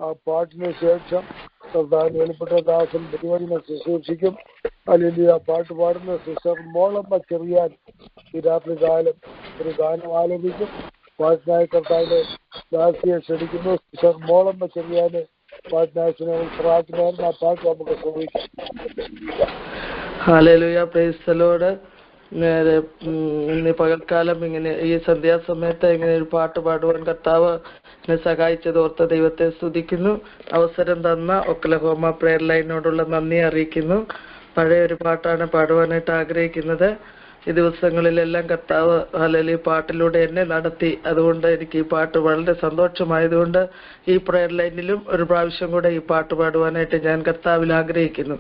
ആ പാട്ടിന് ശേഷം കർത്താവിന് വെളിപ്പെട്ട ദാസൻ തിരുവചനം ശുശ്രൂഷിക്കും. അല്ലെങ്കിൽ ആ പാട്ട് പാടുന്ന സിസ്റ്റർ മോളമ്മ ചെറിയാൻ ഈ രാത്രി കാലം ഒരു ഗാനം ആലപിക്കും. പാട്ടിനായി കർത്താവിനെ ദാസിയെ ക്ഷണിക്കുന്നു. സിസ്റ്റർ മോളമ്മ ചെറിയാന് പാട്ടിനായി പ്രാർത്ഥനയായിരുന്നു. ആ പാട്ട് നമുക്ക് ശ്രമിക്കാം. Hallelujah, price the Lord. ഇന്ന് പകൽക്കാലം ഇങ്ങനെ ഈ സന്ധ്യാസമയത്ത് ഇങ്ങനെ ഒരു പാട്ട് പാടുവാൻ കർത്താവ് എന്നെ സഹായിച്ചതോർത്ത് ദൈവത്തെ സ്തുതിക്കുന്നു. അവസരം തന്ന ഒക്ലഹോമ പ്രെയർ ലൈനോടുള്ള നന്ദി അറിയിക്കുന്നു. പഴയ ഒരു പാട്ടാണ് പാടുവാനായിട്ട് ആഗ്രഹിക്കുന്നത്. ഈ ദിവസങ്ങളിലെല്ലാം കർത്താവ് ഹല്ലേലൂയ പാട്ടിലൂടെ എന്നെ നടത്തി. അതുകൊണ്ട് എനിക്ക് ഈ പാട്ട് വളരെ സന്തോഷമായതുകൊണ്ട് ഈ പ്രെയർ ലൈനിലും ഒരു പ്രാവശ്യം കൂടെ ഈ പാട്ട് പാടുവാനായിട്ട് ഞാൻ കർത്താവിൽ ആഗ്രഹിക്കുന്നു.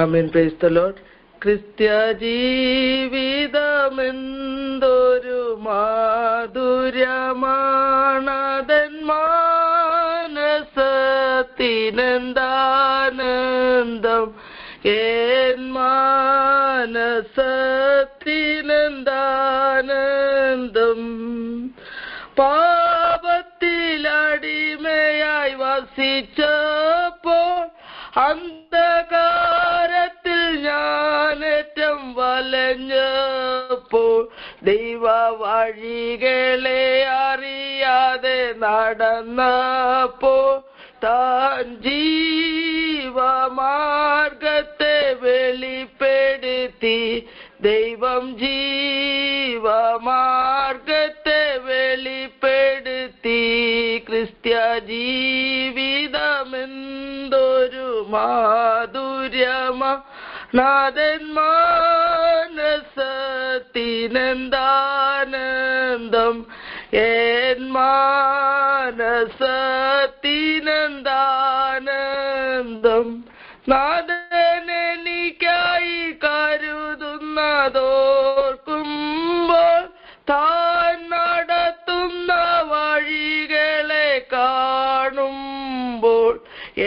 ആമേൻ, പ്രൈസ് ദി ലോർഡ്. ക്രിസ്ത്യ ജീവിതമെന്തൊരു മാധുര്യമാണതൻ മാനസത്തിനെന്താനന്ദം, ഏൻ മാനസത്തിനെന്താനന്ദം. പാപത്തിലടിമയായി വസിച്ചപ്പോൾ അന്ധകാരത്തിൽ ഞാനേറ്റം വലഞ്ഞപ്പോൾ ദൈവ വഴികളെ അറിയാതെ നടന്നപ്പോൾ താൻ ജീവമാർഗത്തെ വെളിപ്പെടുത്തി. ദൈവം ജീവമാർഗത്തെ വെളിപ്പെടുത്തി. ക്രിസ്ത്യ ജീവിതമെന്തൊരു മാധുര്യമാ നാഥൻ മാനസത്തിനെന്താനന്ദം, ഏൻ മാനസത്തിനെന്താനന്ദം. നാഥനെനിക്കായി കരുതുന്നതോർക്കുമ്പോൾ താൻ നടത്തുന്ന വഴികളെ കാണുമ്പോൾ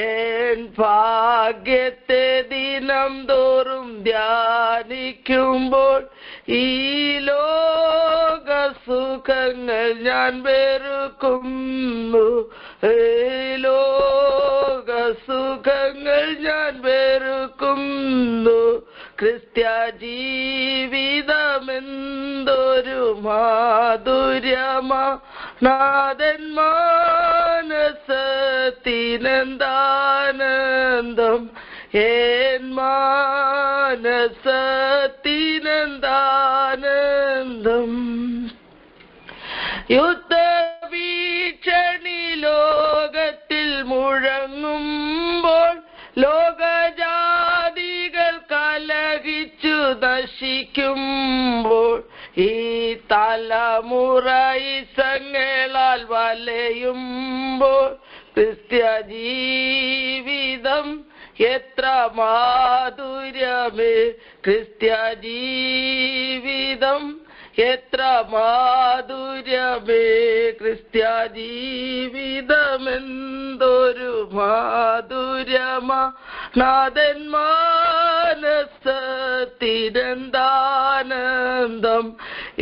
എൻ ഭാഗ്യത്തെ ദിനം തോറും ധ്യാനിക്കുമ്പോൾ ഈ ലോക സുഖങ്ങൾ ഞാൻ വെറുക്കുന്നു. ഈ ലോക സുഖങ്ങൾ ഞാൻ വെറുക്കുന്നു. ക്രിസ്ത്യ ജീവിതമെന്തൊരു മാധുര്യമാ നാഥൻ മാനസത്തിനെന്താനന്ദം, ഏൻ മാനസത്തിനെന്താനന്ദം. യുദ്ധഭീഷണി ലോകത്തിൽ മുഴങ്ങുമ്പോൾ ലോകജാതികൾ കലഹിച്ചു നശിക്കുമ്പോൾ ഈ തലമുറ ഇസങ്ങളാൽ വലയുമ്പോൾ ക്രിസ്ത്യ ജീവിതം എത്ര മാധുര്യമേ. ക്രിസ്ത്യ ജീവിതം എത്ര മാധുര്യമേ. ക്രിസ്ത്യ ജീവിതമെന്തൊരു മാധുര്യമാ നാഥൻ മാനസത്തിനെന്താനന്ദം,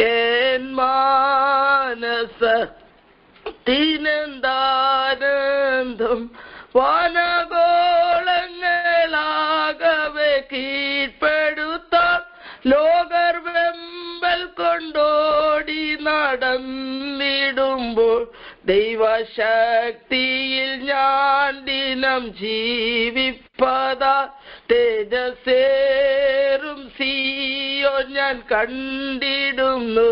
ഏൻ മാനസത്തിനെന്താനന്ദം. വാനഗോളങ്ങളാകവെ കീഴ്പ്പെടുത്താൻ ലോകർ വെമ്പൽ കൊണ്ടോടി നടന്നിടുമ്പോൾ ദൈവശക്തിയിൽ ഞാൻ ദിനം ജീവിപ്പതാ. തേജസ്സേറും സിയോൻ ഞാൻ കണ്ടിടുന്നു.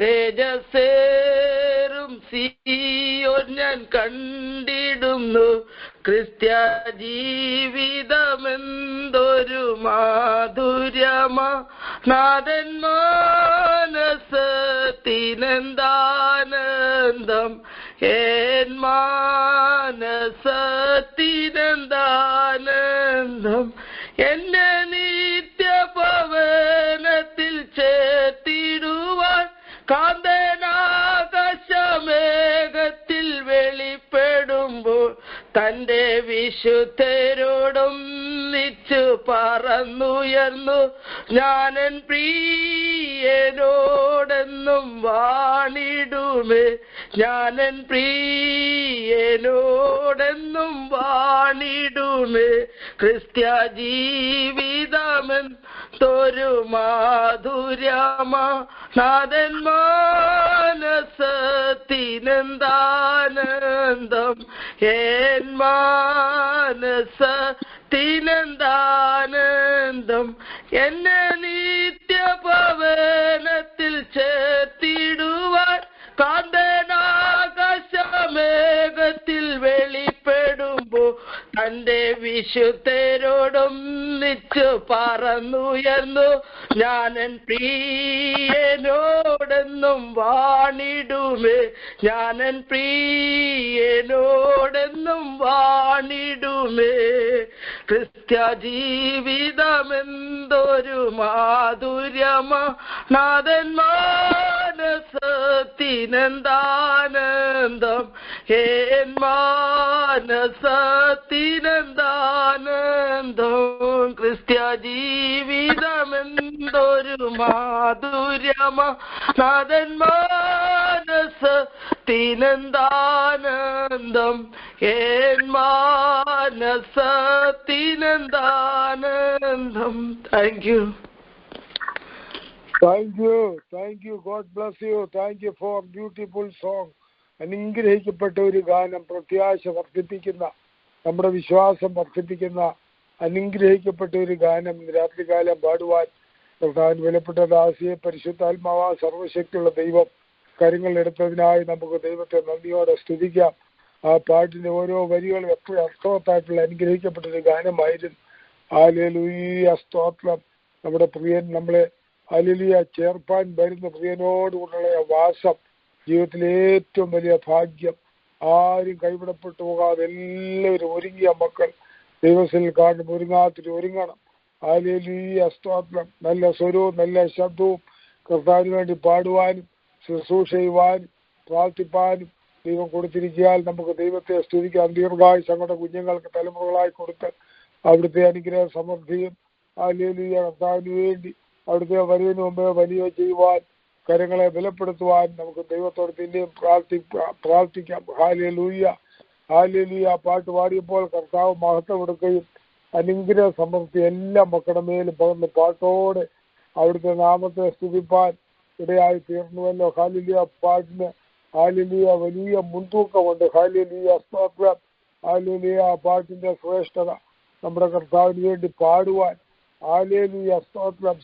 തേജസ്സേറും സിയോൻ ഞാൻ കണ്ടിടുന്നു. ക്രിസ്ത്യ ജീവിതമെന്തൊരു മാധുര്യമാ നാഥൻ മാനസത്തിനെന്താനന്ദം, ഏൻ മാനസത്തിനെന്താനന്ദം. എന്നെ നിത്യഭവനത്തിൽ ചേർത്തിടുവാൻ കാന്തനാകാശമേഘത്തിൽ വെളിപ്പെടുമ്പോൾ തന്റെ വിശുദ്ധരോടൊന്നിച്ചു പറന്നുയർന്നു ഞാനൻ പ്രിയനോടെന്നും വാണിടുമേ. ഞാനൻ പ്രിയനോടെന്നും വാണിടുമേ. ക്രിസ്ത്യ ജീവിതമെന്തൊരു മാധുര്യമാ, നാഥൻ മാനസത്തിനെന്താനന്ദം, ഏൻ മാനസത്തിനെന്താനന്ദം. എന്നെ നിത്യഭവനത്തിൽ ചേർത്തിടുവാൻ കാന്തനാകാശമേഘത്തിൽ വെളിപ്പെടുമ്പോ തന്റെ വിശുദ്ധരോടൊന്നിച്ചു പറന്നുയർന്നു. ഞാനൻ പ്രിയനോടെന്നും വാണിടുമേ. ഞാനൻ പ്രിയനോടെന്നും വാണിടുമേ. ക്രിസ്ത്യ ജീവിതമെന്തൊരു മാധുര്യമാ, നാഥൻ മാനസത്തിനെന്താനന്ദം, ഏൻ മാനസത്തിനെന്താനന്ദം. ക്രിസ്ത്യ ജീവിതമെന്തൊരു മാധുര്യമാ, നാഥൻ മാനസത്തിനെന്താനന്ദം, ഏൻ മാനസത്തിനെന്താനന്ദം. Thank you. Thank you. God bless you. Thank you for beautiful song. അനുഗ്രഹിക്കപ്പെട്ട ഒരു ഗാനം, പ്രത്യാശ വർദ്ധിപ്പിക്കുന്ന, നമ്മുടെ വിശ്വാസം വർദ്ധിപ്പിക്കുന്ന അനുഗ്രഹിക്കപ്പെട്ട ഒരു ഗാനം രാത്രികാലം പാടുവാൻ പ്രധാന വിലപ്പെട്ട ദാസിയെ പരിശുദ്ധാത്മാവ സർവശക്തിയുള്ള ദൈവം കരങ്ങളെടുത്തതിനായി നമുക്ക് ദൈവത്തെ നന്ദിയോടെ സ്തുതിക്കാം. ആ പാട്ടിന്റെ ഓരോ വരികളും എപ്പോഴും അർത്ഥവത്തായിട്ടുള്ള അനുഗ്രഹിക്കപ്പെട്ട ഒരു ഗാനമായിരുന്നു. ഹല്ലേലൂയ, സ്തോത്രം. നമ്മുടെ പ്രിയൻ നമ്മളെ ഹല്ലേലൂയ ചേർപ്പാൻ വരുന്ന പ്രിയനോടുകൂടെയുള്ള വാസം ജീവിതത്തിലെ ഏറ്റവും വലിയ ഭാഗ്യം. ആരും കൈവിടപ്പെട്ടു പോകാതെ എല്ലാവരും ഒരുങ്ങിയ മക്കൾ ദൈവത്തിൽ കാണും. ഒരുങ്ങണം. ഹല്ലേലൂയ, സ്തോത്രം. നല്ല സ്വരവും നല്ല ശബ്ദവും കർത്താവിന് വേണ്ടി പാടുവാനും ശുശ്രൂഷ ചെയ്യുവാനും പ്രാർത്ഥിപ്പാനും ദൈവം കൊടുത്തിരിക്കാൻ നമുക്ക് ദൈവത്തെ സ്തുതിക്കാം. ദീർഘായുസ് ഞങ്ങളുടെ കുഞ്ഞുങ്ങൾക്ക് തലമുറകളായി കൊടുത്ത് അവിടുത്തെ അനുഗ്രഹ സമൃദ്ധിയും ഹല്ലേലൂയ കർത്താവിന് വേണ്ടി അവിടുത്തെ വരവിന് മുമ്പേ വലിയ ചെയ്യുവാൻ കരങ്ങളെ ബലപ്പെടുത്തുവാൻ നമുക്ക് ദൈവത്തോട് പിന്നെയും പ്രാർത്ഥിക്കാം. ഹല്ലേലൂയ. പാട്ട് പാടിയപ്പോൾ കർത്താവ് മഹത്വം കൊടുക്കുകയും അനുഗ്രഹ സമൃദ്ധി എല്ലാ മക്കളുടെ മേലും പകർന്ന് പാട്ടോടെ അവിടുത്തെ നാമത്തെ സ്തുതിപ്പാൻ ഇടയായി തീർന്നുവല്ലോ. ഹല്ലേലൂയ. പാട്ടിന് ഹല്ലേലൂയ വലിയ മുൻതൂക്കമുണ്ട്. ഹല്ലേലൂയ, സ്തോത്രം. ഹല്ലേലൂയ. പാട്ടിന്റെ ശ്രേഷ്ഠത നമ്മുടെ കർത്താവിന് വേണ്ടി പാടുവാൻ ഹല്ലേലൂയ, സ്തോത്രം.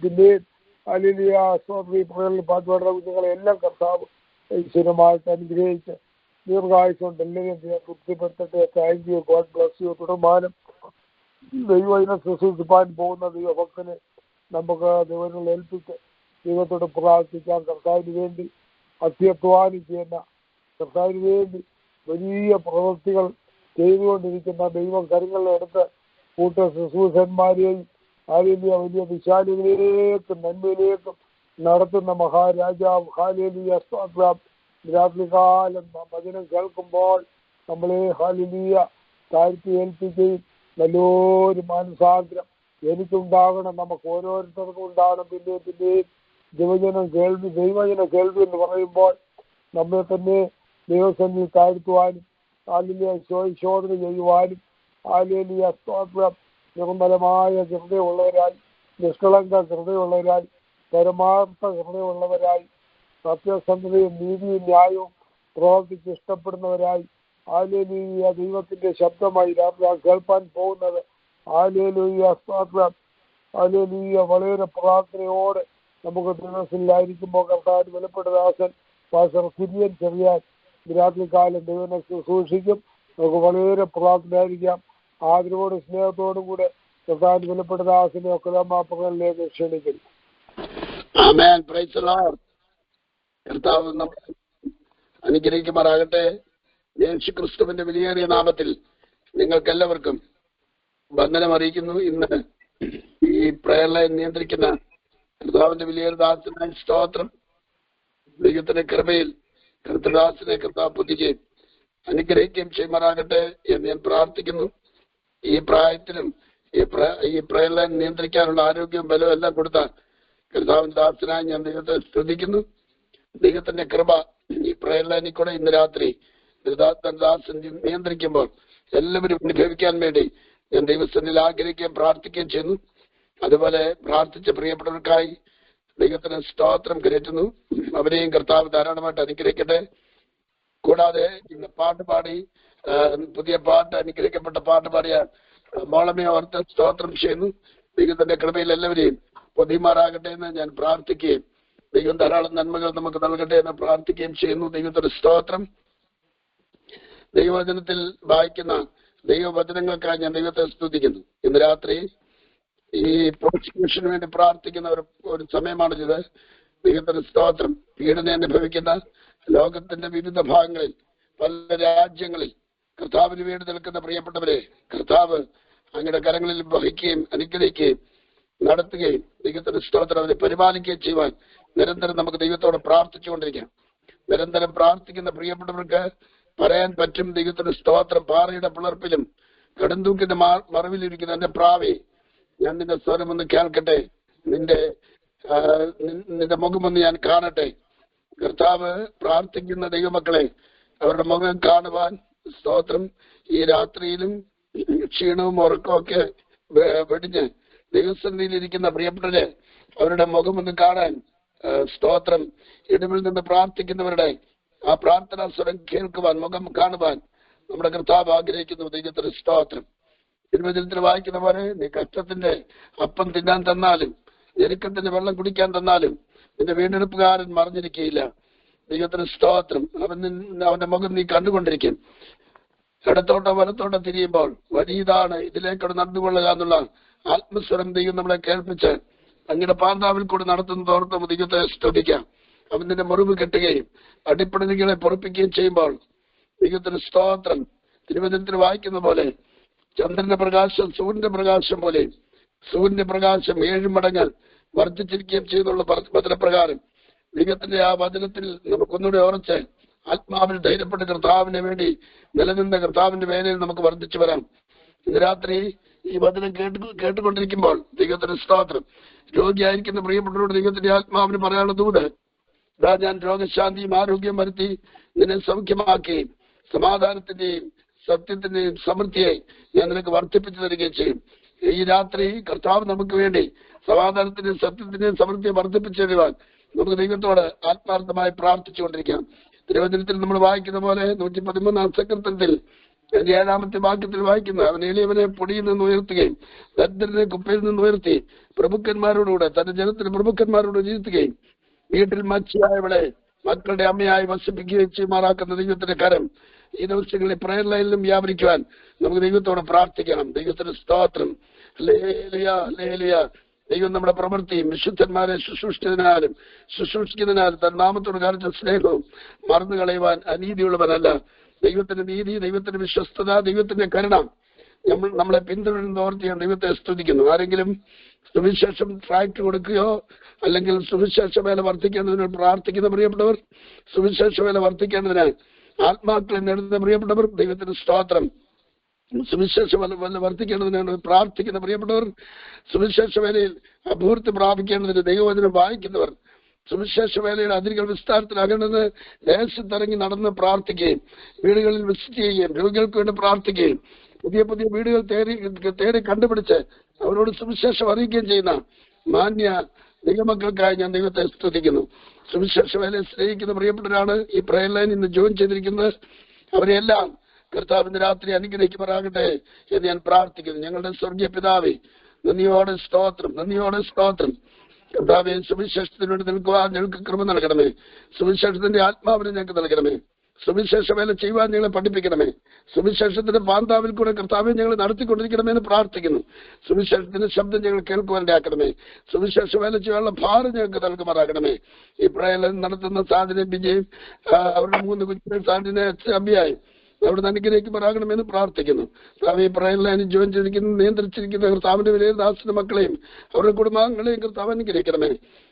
പിന്നെ ഹല്ലേലൂയ, സ്തോത്രം. ഈ പ്രകടനം പാട്ട് പാടുന്ന കുഞ്ഞുങ്ങളെ എല്ലാം കർത്താവ് ഈശ്വരമായിട്ട് അനുഗ്രഹിച്ച് ദീർഘായുസുകൊണ്ട് എല്ലാവരും തൃപ്തിപ്പെടുത്തട്ടെ. Thank you. God bless you. തുടർമാനം ദൈവത്തിനെ ശുശ്രൂഷിപ്പാൻ പോകുന്ന ദൈവഭക്തനെ നമുക്ക് ദൈവങ്ങൾ ഏൽപ്പിച്ച് ദൈവത്തോട് പ്രാർത്ഥിക്കാം. കർത്താവിന് വേണ്ടി അത്യധ്വാനം ചെയ്യുന്ന, കർത്താവിന് വേണ്ടി വലിയ പ്രവൃത്തികൾ ചെയ്തുകൊണ്ടിരിക്കുന്ന ദൈവം കരങ്ങളിലെടുത്ത് കൂട്ട ശുശ്രൂഷന്മാരെയും ഹല്ലേലൂയ വലിയ വിശാലികളിലേക്കും നന്മയിലേക്കും നടത്തുന്ന മഹാരാജാവ്. ഹല്ലേലൂയ, സ്തോത്രം. രാത്രികാലം വചനം കേൾക്കുമ്പോൾ നമ്മളെ ഹല്ലേലൂയ താഴ്ത്തി ഏൽപ്പിക്കുകയും നല്ലൊരു മാനസാന്തരം എനിക്കുണ്ടാകണം, നമുക്ക് ഓരോരുത്തർക്കും ഉണ്ടാകണം. പിന്നെയും ദൈവജന കേൾവി എന്ന് പറയുമ്പോൾ നമ്മെ തന്നെ ദൈവസന്നിധിയിൽ താഴ്ത്തുവാനും ഹല്ലേലൂയ ശോധന ചെയ്യുവാനും ഹല്ലേലൂയ, സ്തോത്രം. നിർമ്മലമായ ഹൃദയമുള്ളവരായി, നിഷ്കളങ്ക ഹൃദയമുള്ളവരായി, പരമാർത്ഥ ഹൃദയമുള്ളവരായി, സത്യസന്ധതയും നീതിയും ന്യായവും പ്രവർത്തിച്ച് ഇഷ്ടപ്പെടുന്നവരായി ഹല്ലേലൂയ ദൈവത്തിന്റെ ശബ്ദമായി രാത്രി കേൾപ്പാൻ പോകുന്നത്. ഹല്ലേലൂയ, സ്തോത്രം. ഹല്ലേലൂയ. വളരെ പ്രാർത്ഥനയോടെ നമുക്ക് ദിവസത്തിലായിരിക്കുമ്പോൾ കർത്താവിന് വിലപ്പെട്ട ദാസൻ പാസ്റ്റർ കുര്യൻ ചെറിയാൻ രാത്രികാലം ദൈവനെ ശുശ്രൂഷിക്കും. നമുക്ക് വളരെ പ്രാർത്ഥനയായിരിക്കാം. ആദരവോടും സ്നേഹത്തോടും കൂടെ കർത്താവിന് വിലപ്പെട്ട ദാസനെ ഒക്കെ പ്രകടനത്തിലേക്ക് ക്ഷണിക്കുന്നു. ആമേൻ. Praise the Lord. കർത്താവ് നമ്മളെ അനുഗ്രഹിക്കുമാറാകട്ടെ. യേശുക്രിസ്തുവിന്റെ വിലയേറിയ നാമത്തിൽ നിങ്ങൾക്കെല്ലാവർക്കും വന്ദനം അറിയിക്കുന്നു. ഇന്ന് ഈ പ്രയർ ലൈൻ നിയന്ത്രിക്കുന്ന കർത്താവിന്റെ വിലയേറിയ ദാസനായ സ്തോത്രം. ദൈവത്തിന്റെ കൃപയിൽ കർത്തദാസനെ കർത്താവ് പുതിക്കുകയും അനുഗ്രഹിക്കുകയും ചെയ്യുമാറാകട്ടെ എന്ന് ഞാൻ പ്രാർത്ഥിക്കുന്നു. ഈ പ്രായത്തിലും ഈ പ്രയർ ലൈൻ നിയന്ത്രിക്കാനുള്ള ആരോഗ്യവും ബലവും എല്ലാം കൊടുത്ത കർത്താവിന്റെ ദാസനായി ഞാൻ ദൈവത്തെ സ്തുതിക്കുന്നു. ദൈവത്തിന്റെ കൃപ ഈ പ്രയർ ലൈനിൽ കൂടെ ഇന്ന് രാത്രി ദാസൻ നിയന്ത്രിക്കുമ്പോൾ എല്ലാവരും അനുഭവിക്കാൻ വേണ്ടി ഞാൻ ദൈവസന്നിധിയിൽ ആഗ്രഹിക്കുകയും പ്രാർത്ഥിക്കുകയും ചെയ്യുന്നു. അതുപോലെ പ്രാർത്ഥിച്ച പ്രിയപ്പെട്ടവർക്കായി ദൈവത്തിന് സ്തോത്രം കരറ്റുന്നു. അവരെയും കർത്താവ് ധാരാളമായിട്ട് അനുഗ്രഹിക്കട്ടെ. കൂടാതെ ഇന്ന് പാട്ട് പാടി പുതിയ പാട്ട് അനുഗ്രഹിക്കപ്പെട്ട പാട്ട് പാടിയ മോളമയെ ഓർത്ത് സ്തോത്രം ചെയ്യുന്നു. ദൈവത്തിന്റെ കൃപയിൽ എല്ലാവരെയും പൊതിമാറാകട്ടെ എന്ന് ഞാൻ പ്രാർത്ഥിക്കുകയും ദൈവം ധാരാളം നന്മകൾ നമുക്ക് നൽകട്ടെ എന്ന് പ്രാർത്ഥിക്കുകയും ചെയ്യുന്നു. ദൈവത്തിന്റെ സ്തോത്രം. ദൈവവചനത്തിൽ വായിക്കുന്ന ദൈവവചനങ്ങൾക്കായി ഞാൻ ദൈവത്തെ സ്തുതിക്കുന്നു. ഇന്ന് രാത്രി ഈ പ്രോസിക്യൂഷന് വേണ്ടി പ്രാർത്ഥിക്കുന്ന ഒരു സമയമാണിത്. ദൈവത്തിന്റെ സ്തോത്രം. പീഡന അനുഭവിക്കുന്ന ലോകത്തിന്റെ വിവിധ ഭാഗങ്ങളിൽ പല രാജ്യങ്ങളിൽ കർത്താവിന് വേണ്ടി നിൽക്കുന്ന പ്രിയപ്പെട്ടവരെ കർത്താവ് അങ്ങയുടെ കരങ്ങളിൽ വഹിക്കുകയും അനുഗ്രഹിക്കുകയും നടത്തുകയും ദൈവത്തിന്റെ സ്തോത്രം അവരെ പരിപാലിക്കുകയും ചെയ്യുവാൻ നിരന്തരം നമുക്ക് ദൈവത്തോട് പ്രാർത്ഥിച്ചുകൊണ്ടിരിക്കാം. നിരന്തരം പ്രാർത്ഥിക്കുന്ന പ്രിയപ്പെട്ടവർക്ക് പറയാൻ പറ്റും ദൈവത്തിന്റെ സ്തോത്രം. പാറയുടെ പിളർപ്പിലും കടുന്തൂക്കിന്റെ മറവിലിരിക്കുന്ന എന്റെ പ്രാവേ, ഞാൻ നിന്റെ സ്വരമൊന്ന് കേൾക്കട്ടെ, നിന്റെ മുഖമൊന്ന് ഞാൻ കാണട്ടെ. കർത്താവ് പ്രാർത്ഥിക്കുന്ന ദൈവമക്കളെ അവരുടെ മുഖം കാണുവാൻ സ്തോത്രം. ഈ രാത്രിയിലും ക്ഷീണവും ഉറക്കവും ഒക്കെ വെടിഞ്ഞ് ദൈവസന്നിധിയിലിരിക്കുന്ന പ്രിയപ്പെട്ടവരെ അവരുടെ മുഖമൊന്ന് കാണാൻ സ്തോത്രം. ഇടവിൽ നിന്ന് പ്രാർത്ഥിക്കുന്നവരുടെ ആ പ്രാർത്ഥനാ സ്വരം കേൾക്കുവാൻ, മുഖം കാണുവാൻ നമ്മുടെ കർത്താവ് ആഗ്രഹിക്കുന്നു. ദൈവത്തിന് സ്തോത്രം. തിരുവചനത്തിൽ വായിക്കുന്ന പോലെ നീ കഷ്ടത്തിന്റെ അപ്പം തിന്നാൻ തന്നാലും ഞെരുക്കത്തിന്റെ വെള്ളം കുടിക്കാൻ തന്നാലും നിന്റെ വീണ്ടെടുപ്പുകാരൻ മറിഞ്ഞിരിക്കുകയില്ല. ദൈവത്തിന് സ്തോത്രം. അവന്റെ മുഖം നീ കണ്ടുകൊണ്ടിരിക്കും. ഇടത്തോട്ടോ വലത്തോട്ടോ തിരിയുമ്പോൾ വലിയതാണ്, ഇതിലേക്കൂടെ നടന്നുകൊള്ളുക എന്നുള്ള ആത്മസ്വരം ദൈവം നമ്മളെ കേൾപ്പിച്ച് അങ്ങയുടെ പാതാവിൽ കൂടെ നടത്തുന്നതോർത്ത് ദൈവത്തെ സ്തുതിക്കാം. അവൻ നിന്റെ മുറിവ് കെട്ടുകയും അടിപ്പണികളെ പൊറപ്പിക്കുകയും ചെയ്യുമ്പോൾ ദൈവത്തിന് സ്തോത്രം. തിരുവചനത്തിൽ വായിക്കുന്ന പോലെ ചന്ദ്രന്റെ പ്രകാശം സൂര്യന്റെ പ്രകാശം പോലെ സൂര്യന്റെ പ്രകാശം 7 മടങ്ങ് വർദ്ധിച്ചിരിക്കുകയും ചെയ്യുന്നുള്ള വചനപ്രകാരം ദൈവത്തിന്റെ ആ വചനത്തിൽ നമുക്കൊന്നുകൂടെ ഉറച്ച് ആത്മാവിൽ ധൈര്യപ്പെട്ട കർത്താവിന് വേണ്ടി നിലനിന്ന കർത്താവിന്റെ വേലയിൽ നമുക്ക് വർദ്ധിച്ചു വരാം. ഇന്ന് രാത്രി ഈ വചനം കേട്ടുകൊണ്ടിരിക്കുമ്പോൾ ദൈവത്തിന്റെ സ്തോത്രം. രോഗിയായിരിക്കുന്ന പ്രിയപ്പെട്ടവരോട് ദൈവത്തിന്റെ ആത്മാവിന് പറയാനുള്ള ദൂത്, ഇതാ ഞാൻ രോഗശാന്തിയും ആരോഗ്യം വരുത്തി നിന്നെ സൗഖ്യമാക്കുകയും സമാധാനത്തിന്റെയും സത്യത്തിന്റെയും സമൃദ്ധിയെ ഞാൻ നിനക്ക് വർദ്ധിപ്പിച്ചു തരികയും ചെയ്യും. ഈ രാത്രി കർത്താവ് നമുക്ക് വേണ്ടി സമാധാനത്തിന്റെയും സത്യത്തിന്റെയും സമൃദ്ധിയെ വർദ്ധിപ്പിച്ചു തരുവാൻ നമുക്ക് ദൈവത്തോട് ആത്മാർത്ഥമായി പ്രാർത്ഥിച്ചുകൊണ്ടിരിക്കാം. തിരുവചനത്തിൽ നമ്മൾ വായിക്കുന്ന പോലെ 113 സങ്കീർത്തനത്തിൽ 7-ാമത്തെ വാക്യത്തിൽ വായിക്കുന്ന അവൻ എളിയവനെ പൊടിയിൽ നിന്ന് ഉയർത്തുകയും ദരിദ്രനെ കുപ്പയിൽ നിന്ന് ഉയർത്തി പ്രഭുക്കന്മാരോടുകൂടെ തന്റെ ജനത്തിന് പ്രഭുക്കന്മാരോട് ജീവിക്കുകയും വീട്ടിൽ മച്ചിയായവളെ മക്കളുടെ അമ്മയായി വസിപ്പിക്കുകയും ചെയ്യുമാറാക്കുന്ന ദൈവത്തിന്റെ കരം ഈ ദിവസങ്ങളിൽ പ്രയർ ലൈനിലും വ്യാപരിക്കുവാൻ നമുക്ക് ദൈവത്തോട് പ്രാർത്ഥിക്കണം. ദൈവത്തിന്റെ സ്തോത്രം. Hallelujah, hallelujah. ദൈവം നമ്മുടെ പ്രവൃത്തിയും വിശുദ്ധന്മാരെ ശുശ്രൂഷിക്കുന്നതിനാൽ തൻ നാമത്തോട് കാണിച്ച സ്നേഹവും മറന്നു കളയുവാൻ അനീതിയുള്ളവനല്ല. ദൈവത്തിന്റെ നീതി, ദൈവത്തിന്റെ വിശ്വസ്തത, ദൈവത്തിന്റെ കരുണ നമ്മളെ പിന്തുടരുന്നോർത്ത് ഞാൻ ദൈവത്തെ സ്തുതിക്കുന്നു. ആരെങ്കിലും സുവിശേഷം ട്രാക്ട് കൊടുക്കുകയോ അല്ലെങ്കിൽ സുവിശേഷ വേല വർദ്ധിക്കേണ്ടതിന് പ്രാർത്ഥിക്കുന്ന പ്രിയപ്പെട്ടവർ, സുവിശേഷ വേല വർദ്ധിക്കേണ്ടതിന് ആത്മാക്കളെ നേടുന്ന പ്രിയപ്പെട്ടവർ ദൈവത്തിന്റെ സ്തോത്രം. സുവിശേഷ വേല വർദ്ധിക്കേണ്ടതിന് പ്രാർത്ഥിക്കുന്ന പ്രിയപ്പെട്ടവർ, സുവിശേഷ വേലയിൽ അഭിവൃദ്ധി പ്രാപിക്കേണ്ടതിന് ദൈവവചനം വായിക്കുന്നവർ, സുവിശേഷ വേലയുടെ അതിരുകൾ വിസ്താരത്തിലാകേണ്ടത് ദേശത്തിറങ്ങി നടന്ന് പ്രാർത്ഥിക്കുകയും വീടുകളിൽ വിസിറ്റ് ചെയ്യുകയും രോഗികൾക്ക് വേണ്ടി പ്രാർത്ഥിക്കുകയും പുതിയ പുതിയ വീടുകൾ തേടി കണ്ടുപിടിച്ച് അവരോട് സുവിശേഷം അറിയിക്കുകയും ചെയ്യുന്ന മാന്യ ദൈവമക്കൾക്കായി ഞാൻ ദൈവത്തെ സ്തുതിക്കുന്നു. സുവിശേഷ വേലയെ സ്നേഹിക്കുന്ന പ്രിയപ്പെട്ടവരാണ് ഈ പ്രയർ ലൈൻ ഇന്ന് ജോയിൻ ചെയ്തിരിക്കുന്നത്. അവരെല്ലാം കർത്താവിന്റെ രാത്രി അനുഗ്രഹിക്കുമാറാകട്ടെ എന്ന് ഞാൻ പ്രാർത്ഥിക്കുന്നു. ഞങ്ങളുടെ സ്വർഗീയ പിതാവേ, നന്ദിയോടെ സ്തോത്രം, നന്ദിയോടെ സ്തോത്രം. കർത്താവേ, സുവിശേഷത്തിന് വേണ്ടി നിൽക്കുവാൻ ഞങ്ങൾക്ക് കൃപ നൽകണമേ. സുവിശേഷത്തിന്റെ ആത്മാവിനെ ഞങ്ങൾക്ക് നൽകണമേ. സുവിശേഷ വേല ചെയ്യുവാൻ ഞങ്ങളെ പഠിപ്പിക്കണമേ. സുവിശേഷത്തിന്റെ പാന്താവിൽ കൂടെ കർത്താവെ ഞങ്ങൾ നടത്തിക്കൊണ്ടിരിക്കണമെന്ന് പ്രാർത്ഥിക്കുന്നു. സുവിശേഷത്തിന്റെ ശബ്ദം ഞങ്ങൾ കേൾക്കുവാനാക്കണമേ. സുവിശേഷ വേല ചെയ്യാനുള്ള ഭാരം ഞങ്ങൾക്ക് നൽകുമാറാക്കണമേ. ഈ പ്രയർ നടത്തുന്ന സാധന വിജയും അവരുടെ 3 കുഞ്ഞുങ്ങൾ സാധന അഭിയായി അവിടെ അനുഗ്രഹിക്കുമാറാകണമെന്ന് പ്രാർത്ഥിക്കുന്നു. കർത്താവ് ഈ പ്രയർ ലൈനിൽ ജോയിൻ ചെയ്തിരിക്കുന്ന നിയന്ത്രിച്ചിരിക്കുന്ന കർത്താവിന്റെ വിലയിൽ ദാസന്റെ മക്കളെയും അവരുടെ കുടുംബാംഗങ്ങളെയും കർത്താവ് അനുഗ്രഹിക്കണമേ.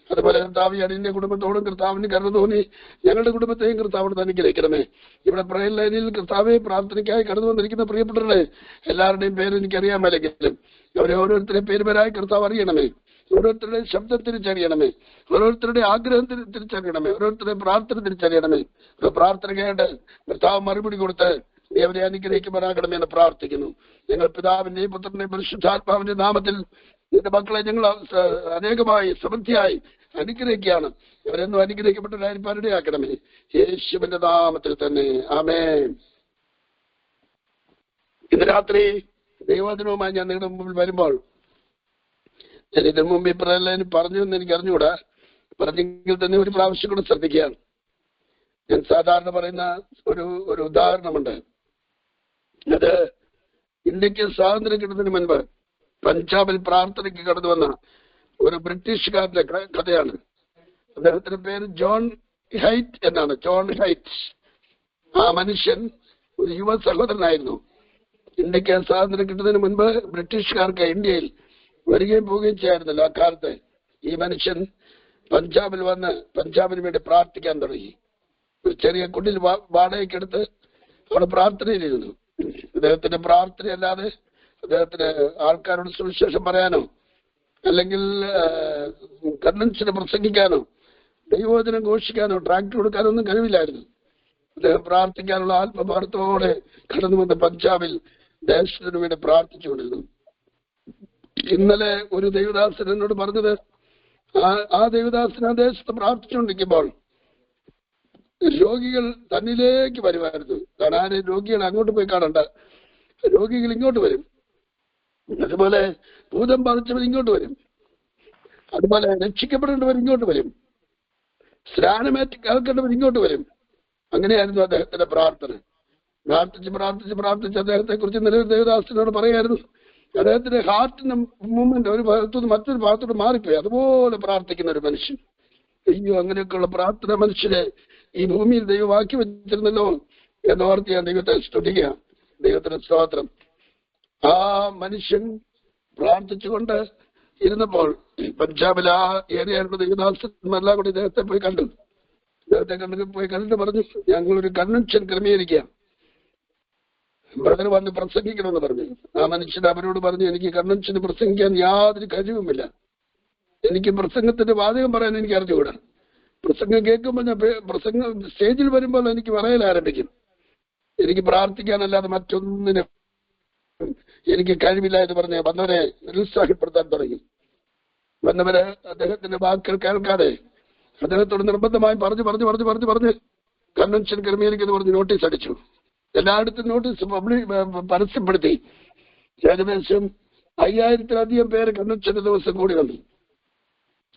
അതുപോലെ കർത്താവ് അടിയന്റെ കുടുംബത്തോടും കർത്താവിന് കരുണ തോന്നി ഞങ്ങളുടെ കുടുംബത്തെയും കർത്താവിനോട് അനുഗ്രഹിക്കണമേ. ഇവിടെ പ്രയർ ലൈനിൽ കർത്താവെ പ്രാർത്ഥനയ്ക്കായി കടന്നു വന്നിരിക്കുന്ന പ്രിയപ്പെട്ടവരുടെ എല്ലാവരുടെയും പേര് എനിക്കറിയാൻ മേലെങ്കിലും അവരെ ഓരോരുത്തരെയും പേര് പേരായി കർത്താവ് അറിയണമേ. ഓരോരുത്തരുടെ ശബ്ദം തിരിച്ചറിയണമേ, ഓരോരുത്തരുടെ ആഗ്രഹം തിരിച്ചറിയണമേ, ഓരോരുത്തരുടെ പ്രാർത്ഥന തിരിച്ചറിയണമേ. ഒരു പ്രാർത്ഥന കേട്ട് കർത്താവ് മറുപടി കൊടുത്ത് അവരെ അനുഗ്രഹിക്കുവാനാകണമേ എന്ന് പ്രാർത്ഥിക്കുന്നു. ഞങ്ങൾ പിതാവിന്റെയും പുത്രന്റെയും പരിശുദ്ധാത്മാവിന്റെ നാമത്തിൽ നിന്റെ മക്കളെ ഞങ്ങൾ അനേകമായി സമൃദ്ധിയായി അനുഗ്രഹിക്കുകയാണ്. അവരെന്നും അനുഗ്രഹിക്കപ്പെട്ടവരായി ഇടയാക്കണമേ, യേശുവിന്റെ നാമത്തിൽ തന്നെ. ആമേൻ. ഇന്ന് രാത്രി ദൈവവചനവുമായി ഞാൻ നിങ്ങളുടെ മുമ്പിൽ വരുമ്പോൾ, ഞാൻ ഇതിനു മുമ്പ് ഇപ്രകാരം പറഞ്ഞു എന്ന് എനിക്ക് അറിഞ്ഞുകൂടാ, പറഞ്ഞെങ്കിൽ തന്നെ ഒരു പ്രാവശ്യം കൂടെ ശ്രദ്ധിക്കുകയാണ്. ഞാൻ സാധാരണ പറയുന്ന ഒരു ഉദാഹരണമുണ്ട്. അത് ഇന്ത്യക്ക് സ്വാതന്ത്ര്യം കിട്ടുന്നതിന് മുൻപ് പഞ്ചാബിൽ പ്രാർത്ഥനയ്ക്ക് കടന്നു വന്ന ഒരു ബ്രിട്ടീഷുകാരന്റെ കഥയാണ്. അദ്ദേഹത്തിന്റെ പേര് ജോൺ ഹൈറ്റ് എന്നാണ്. John height. ആ മനുഷ്യൻ ഒരു യുവ സഹോദരനായിരുന്നു. ഇന്ത്യക്ക് സ്വാതന്ത്ര്യം കിട്ടുന്നതിന് മുൻപ് ബ്രിട്ടീഷുകാർക്ക് ഇന്ത്യയിൽ വരികയും പോവുകയും ചെയ്യായിരുന്നല്ലോ അക്കാലത്ത്. ഈ മനുഷ്യൻ പഞ്ചാബിൽ വന്ന് പഞ്ചാബിന് വേണ്ടി പ്രാർത്ഥിക്കാൻ തുടങ്ങി. ഒരു ചെറിയ കുടിൽ വാടകയ്ക്കെടുത്ത് അവിടെ പ്രാർത്ഥനയിലിരുന്നു. അദ്ദേഹത്തിന്റെ പ്രാർത്ഥനയല്ലാതെ അദ്ദേഹത്തിന് ആൾക്കാരോട് സുവിശേഷം പറയാനോ അല്ലെങ്കിൽ കൺവെൻഷന് പ്രസംഗിക്കാനോ ദൈവവചനം ഘോഷിക്കാനോ ട്രാക്ട് കൊടുക്കാനോ ഒന്നും കഴിവില്ലായിരുന്നു. അദ്ദേഹം പ്രാർത്ഥിക്കാനുള്ള ആത്മഭാരത്തോടെ കടന്നു വന്ന് പഞ്ചാബിൽ ദേശത്തിനു വേണ്ടി പ്രാർത്ഥിച്ചുകൊണ്ടിരുന്നു. ഇന്നലെ ഒരു ദേവദാസൻ എന്നോട് പറഞ്ഞത്, ആ ദേവദാസൻ ആ ദേശത്ത് പ്രാർത്ഥിച്ചുകൊണ്ടിരിക്കുമ്പോൾ രോഗികൾ തന്നിലേക്ക് വരുമായിരുന്നു. കാരണം ആരും രോഗികൾ അങ്ങോട്ട് പോയി കാണണ്ട, രോഗികൾ ഇങ്ങോട്ട് വരും. അതുപോലെ ഭൂതം ബാധിച്ചവർ ഇങ്ങോട്ട് വരും, അതുപോലെ രക്ഷിക്കപ്പെടേണ്ടവർ ഇങ്ങോട്ട് വരും, സ്നാനമേറ്റ് കേൾക്കേണ്ടവർ ഇങ്ങോട്ട് വരും. അങ്ങനെയായിരുന്നു അദ്ദേഹത്തിന്റെ പ്രാർത്ഥന. പ്രാർത്ഥിച്ച് അദ്ദേഹത്തെ കുറിച്ച് നിലവിൽ ദേവദാസനോട് പറയായിരുന്നു, അദ്ദേഹത്തിന്റെ ഹാർട്ടിന്റെ മൂവ്മെന്റ് ഒരു ഭാഗത്തുനിന്ന് മറ്റൊരു ഭാഗത്തോട് മാറിപ്പോയി. അതുപോലെ പ്രാർത്ഥിക്കുന്ന ഒരു മനുഷ്യൻ. അയ്യോ, അങ്ങനെയൊക്കെയുള്ള പ്രാർത്ഥന മനുഷ്യരെ ഈ ഭൂമിയിൽ ദൈവം ആക്കി വെച്ചിരുന്നല്ലോ എന്നോർത്ത് ഞാൻ ദൈവത്തെ സ്തുതിക്കുക. ദൈവത്തിന്റെ സ്തോത്രം. ആ മനുഷ്യൻ പ്രാർത്ഥിച്ചുകൊണ്ട് ഇരുന്നപ്പോൾ പഞ്ചാബിൽ ആ ഏരിയയിലുള്ള ദൈവദാസന്മാരെല്ലാം കൂടി ഇദ്ദേഹത്തെ പോയി കണ്ടു. ഇദ്ദേഹത്തെ പോയി കണ്ടിട്ട് പറഞ്ഞു, ഞങ്ങളൊരു കൺവെൻഷൻ ക്രമീകരിക്കാം, ബ്രദർ വന്ന് പ്രസംഗിക്കണമെന്ന് പറഞ്ഞു. ആ മനുഷ്യൻ അവരോട് പറഞ്ഞു, എനിക്ക് കൺവെൻഷന് പ്രസംഗിക്കാൻ യാതൊരു കഴിവുമില്ല, എനിക്ക് പ്രസംഗത്തിന്റെ വാചകം പറയാൻ എനിക്ക് അറിഞ്ഞുകൂടാ. പ്രസംഗം കേൾക്കുമ്പോൾ ഞാൻ പ്രസംഗം സ്റ്റേജിൽ വരുമ്പോൾ എനിക്ക് പറയൽ ആരംഭിക്കും. എനിക്ക് പ്രാർത്ഥിക്കാനല്ലാതെ മറ്റൊന്നിനും എനിക്ക് കഴിവില്ല എന്ന് പറഞ്ഞ് വന്നവരെ നിരുത്സാഹപ്പെടുത്താൻ തുടങ്ങി. വന്നവര് അദ്ദേഹത്തിന്റെ വാക്കുകൾ കേൾക്കാതെ അദ്ദേഹത്തോട് നിർബന്ധമായി പറഞ്ഞ് കൺവെൻഷൻ ക്രമീകരിക്കുന്നു പറഞ്ഞ് നോട്ടീസ് അടിച്ചു. എല്ലായിടത്തും നോട്ടീസ് പരസ്യപ്പെടുത്തി. ഏകദേശം 5000-ലധികം പേര് കൺവെൻഷന്റെ ദിവസം കൂടി വന്നു.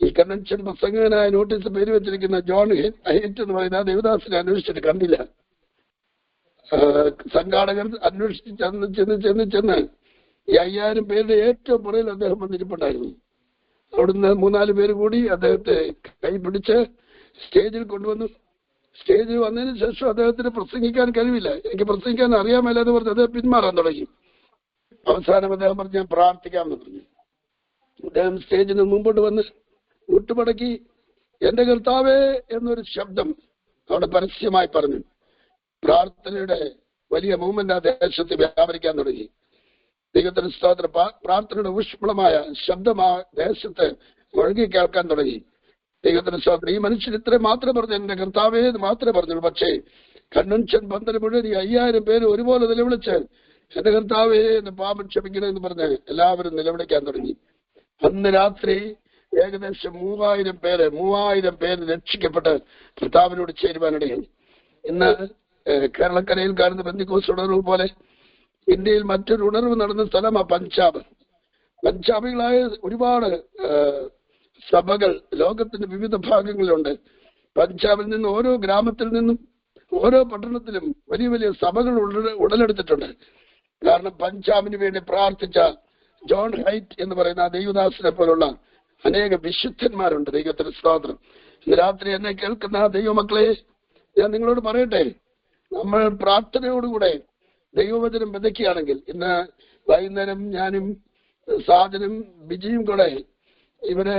ഈ കൺവെൻഷൻ പ്രസംഗകനായ നോട്ടീസ് പേര് വെച്ചിരിക്കുന്ന ജോൺ ഹൈറ്റ് എന്ന് പറയുന്ന ദേവദാസിനെ അന്വേഷിച്ചിട്ട് കണ്ടില്ല. സംഘാടകർ അന്വേഷിച്ച് ചെന്ന് ഈ 5000 പേരുടെ ഏറ്റവും പുറയിൽ അദ്ദേഹം വന്നിരിപ്പുണ്ടായിരുന്നു. അവിടുന്ന് 3-4 പേര് കൂടി അദ്ദേഹത്തെ കൈ പിടിച്ച് സ്റ്റേജിൽ കൊണ്ടുവന്നു. സ്റ്റേജിൽ വന്നതിന് ശേഷം അദ്ദേഹത്തിന് പ്രസംഗിക്കാൻ കഴിവില്ല, എനിക്ക് പ്രസംഗിക്കാൻ അറിയാമല്ല എന്ന് പറഞ്ഞ് അദ്ദേഹം പിന്മാറാൻ തുടങ്ങി. അവസാനം അദ്ദേഹം പറഞ്ഞു, ഞാൻ പ്രാർത്ഥിക്കാമെന്ന് പറഞ്ഞു. അദ്ദേഹം സ്റ്റേജിന് മുമ്പോട്ട് വന്ന് മുട്ടുമടക്കി എന്റെ കർത്താവേ എന്നൊരു ശബ്ദം അവിടെ പരസ്യമായി പറഞ്ഞു. പ്രാർത്ഥനയുടെ വലിയ മൂവ്മെന്റ് ആ ദേശത്ത് വ്യാപരിക്കാൻ തുടങ്ങി. ദൈവത്തിന് സ്തോത്രം. പ്രാർത്ഥനയുടെ ഊഷ്മളമായ ശബ്ദം ആ ദേശത്ത് ഒഴുകി കേൾക്കാൻ തുടങ്ങി. ദൈവത്തിന് സ്തോത്രം. ഈ മനുഷ്യൻ ഇത്രയും മാത്രമേ പറഞ്ഞു, എന്റെ കർത്താവേ എന്ന് മാത്രമേ പറഞ്ഞുള്ളൂ. പക്ഷേ കൺവെൻഷൻ പന്തൽ മുഴുവൻ 5000 പേര് ഒരുപോലെ നിലവിളിച്ച് എന്റെ കർത്താവേ എന്ന് പാപം ക്ഷമിക്കണമെന്ന് പറഞ്ഞ് എല്ലാവരും നിലവിളിക്കാൻ തുടങ്ങി. അന്ന് രാത്രി ഏകദേശം 3000 പേര് രക്ഷിക്കപ്പെട്ട് കർത്താവിനോട് ചേരുവാനിടയായി. ഇന്ന് കേരളക്കരയിൽ കാണുന്ന പെന്തിക്കോസ് ഉണർവ് പോലെ ഇന്ത്യയിൽ മറ്റൊരു ഉണർവ് നടന്ന സ്ഥലമാണ് പഞ്ചാബ്. പഞ്ചാബികളായ ഒരുപാട് സഭകൾ ലോകത്തിന്റെ വിവിധ ഭാഗങ്ങളിലുണ്ട്. പഞ്ചാബിൽ നിന്ന് ഓരോ ഗ്രാമത്തിൽ നിന്നും ഓരോ പട്ടണത്തിലും വലിയ വലിയ സഭകൾ ഉടലെടുത്തിട്ടുണ്ട്. കാരണം പഞ്ചാബിന് വേണ്ടി പ്രാർത്ഥിച്ച ജോൺ ഹൈറ്റ് എന്ന് പറയുന്ന ദൈവദാസനെ പോലുള്ള അനേക വിശുദ്ധന്മാരുണ്ട്. ദൈവത്തിന് സ്തോത്രം. ഇന്ന് രാത്രി എന്നെ കേൾക്കുന്ന ദൈവമക്കളെ, ഞാൻ നിങ്ങളോട് പറയട്ടെ, നമ്മൾ പ്രാർത്ഥനയോടുകൂടെ ദൈവവചനം വിതയ്ക്കുകയാണെങ്കിൽ, ഇന്ന് വൈകുന്നേരം ഞാനും സാജനും ബിജിയും കൂടെ ഇവിടെ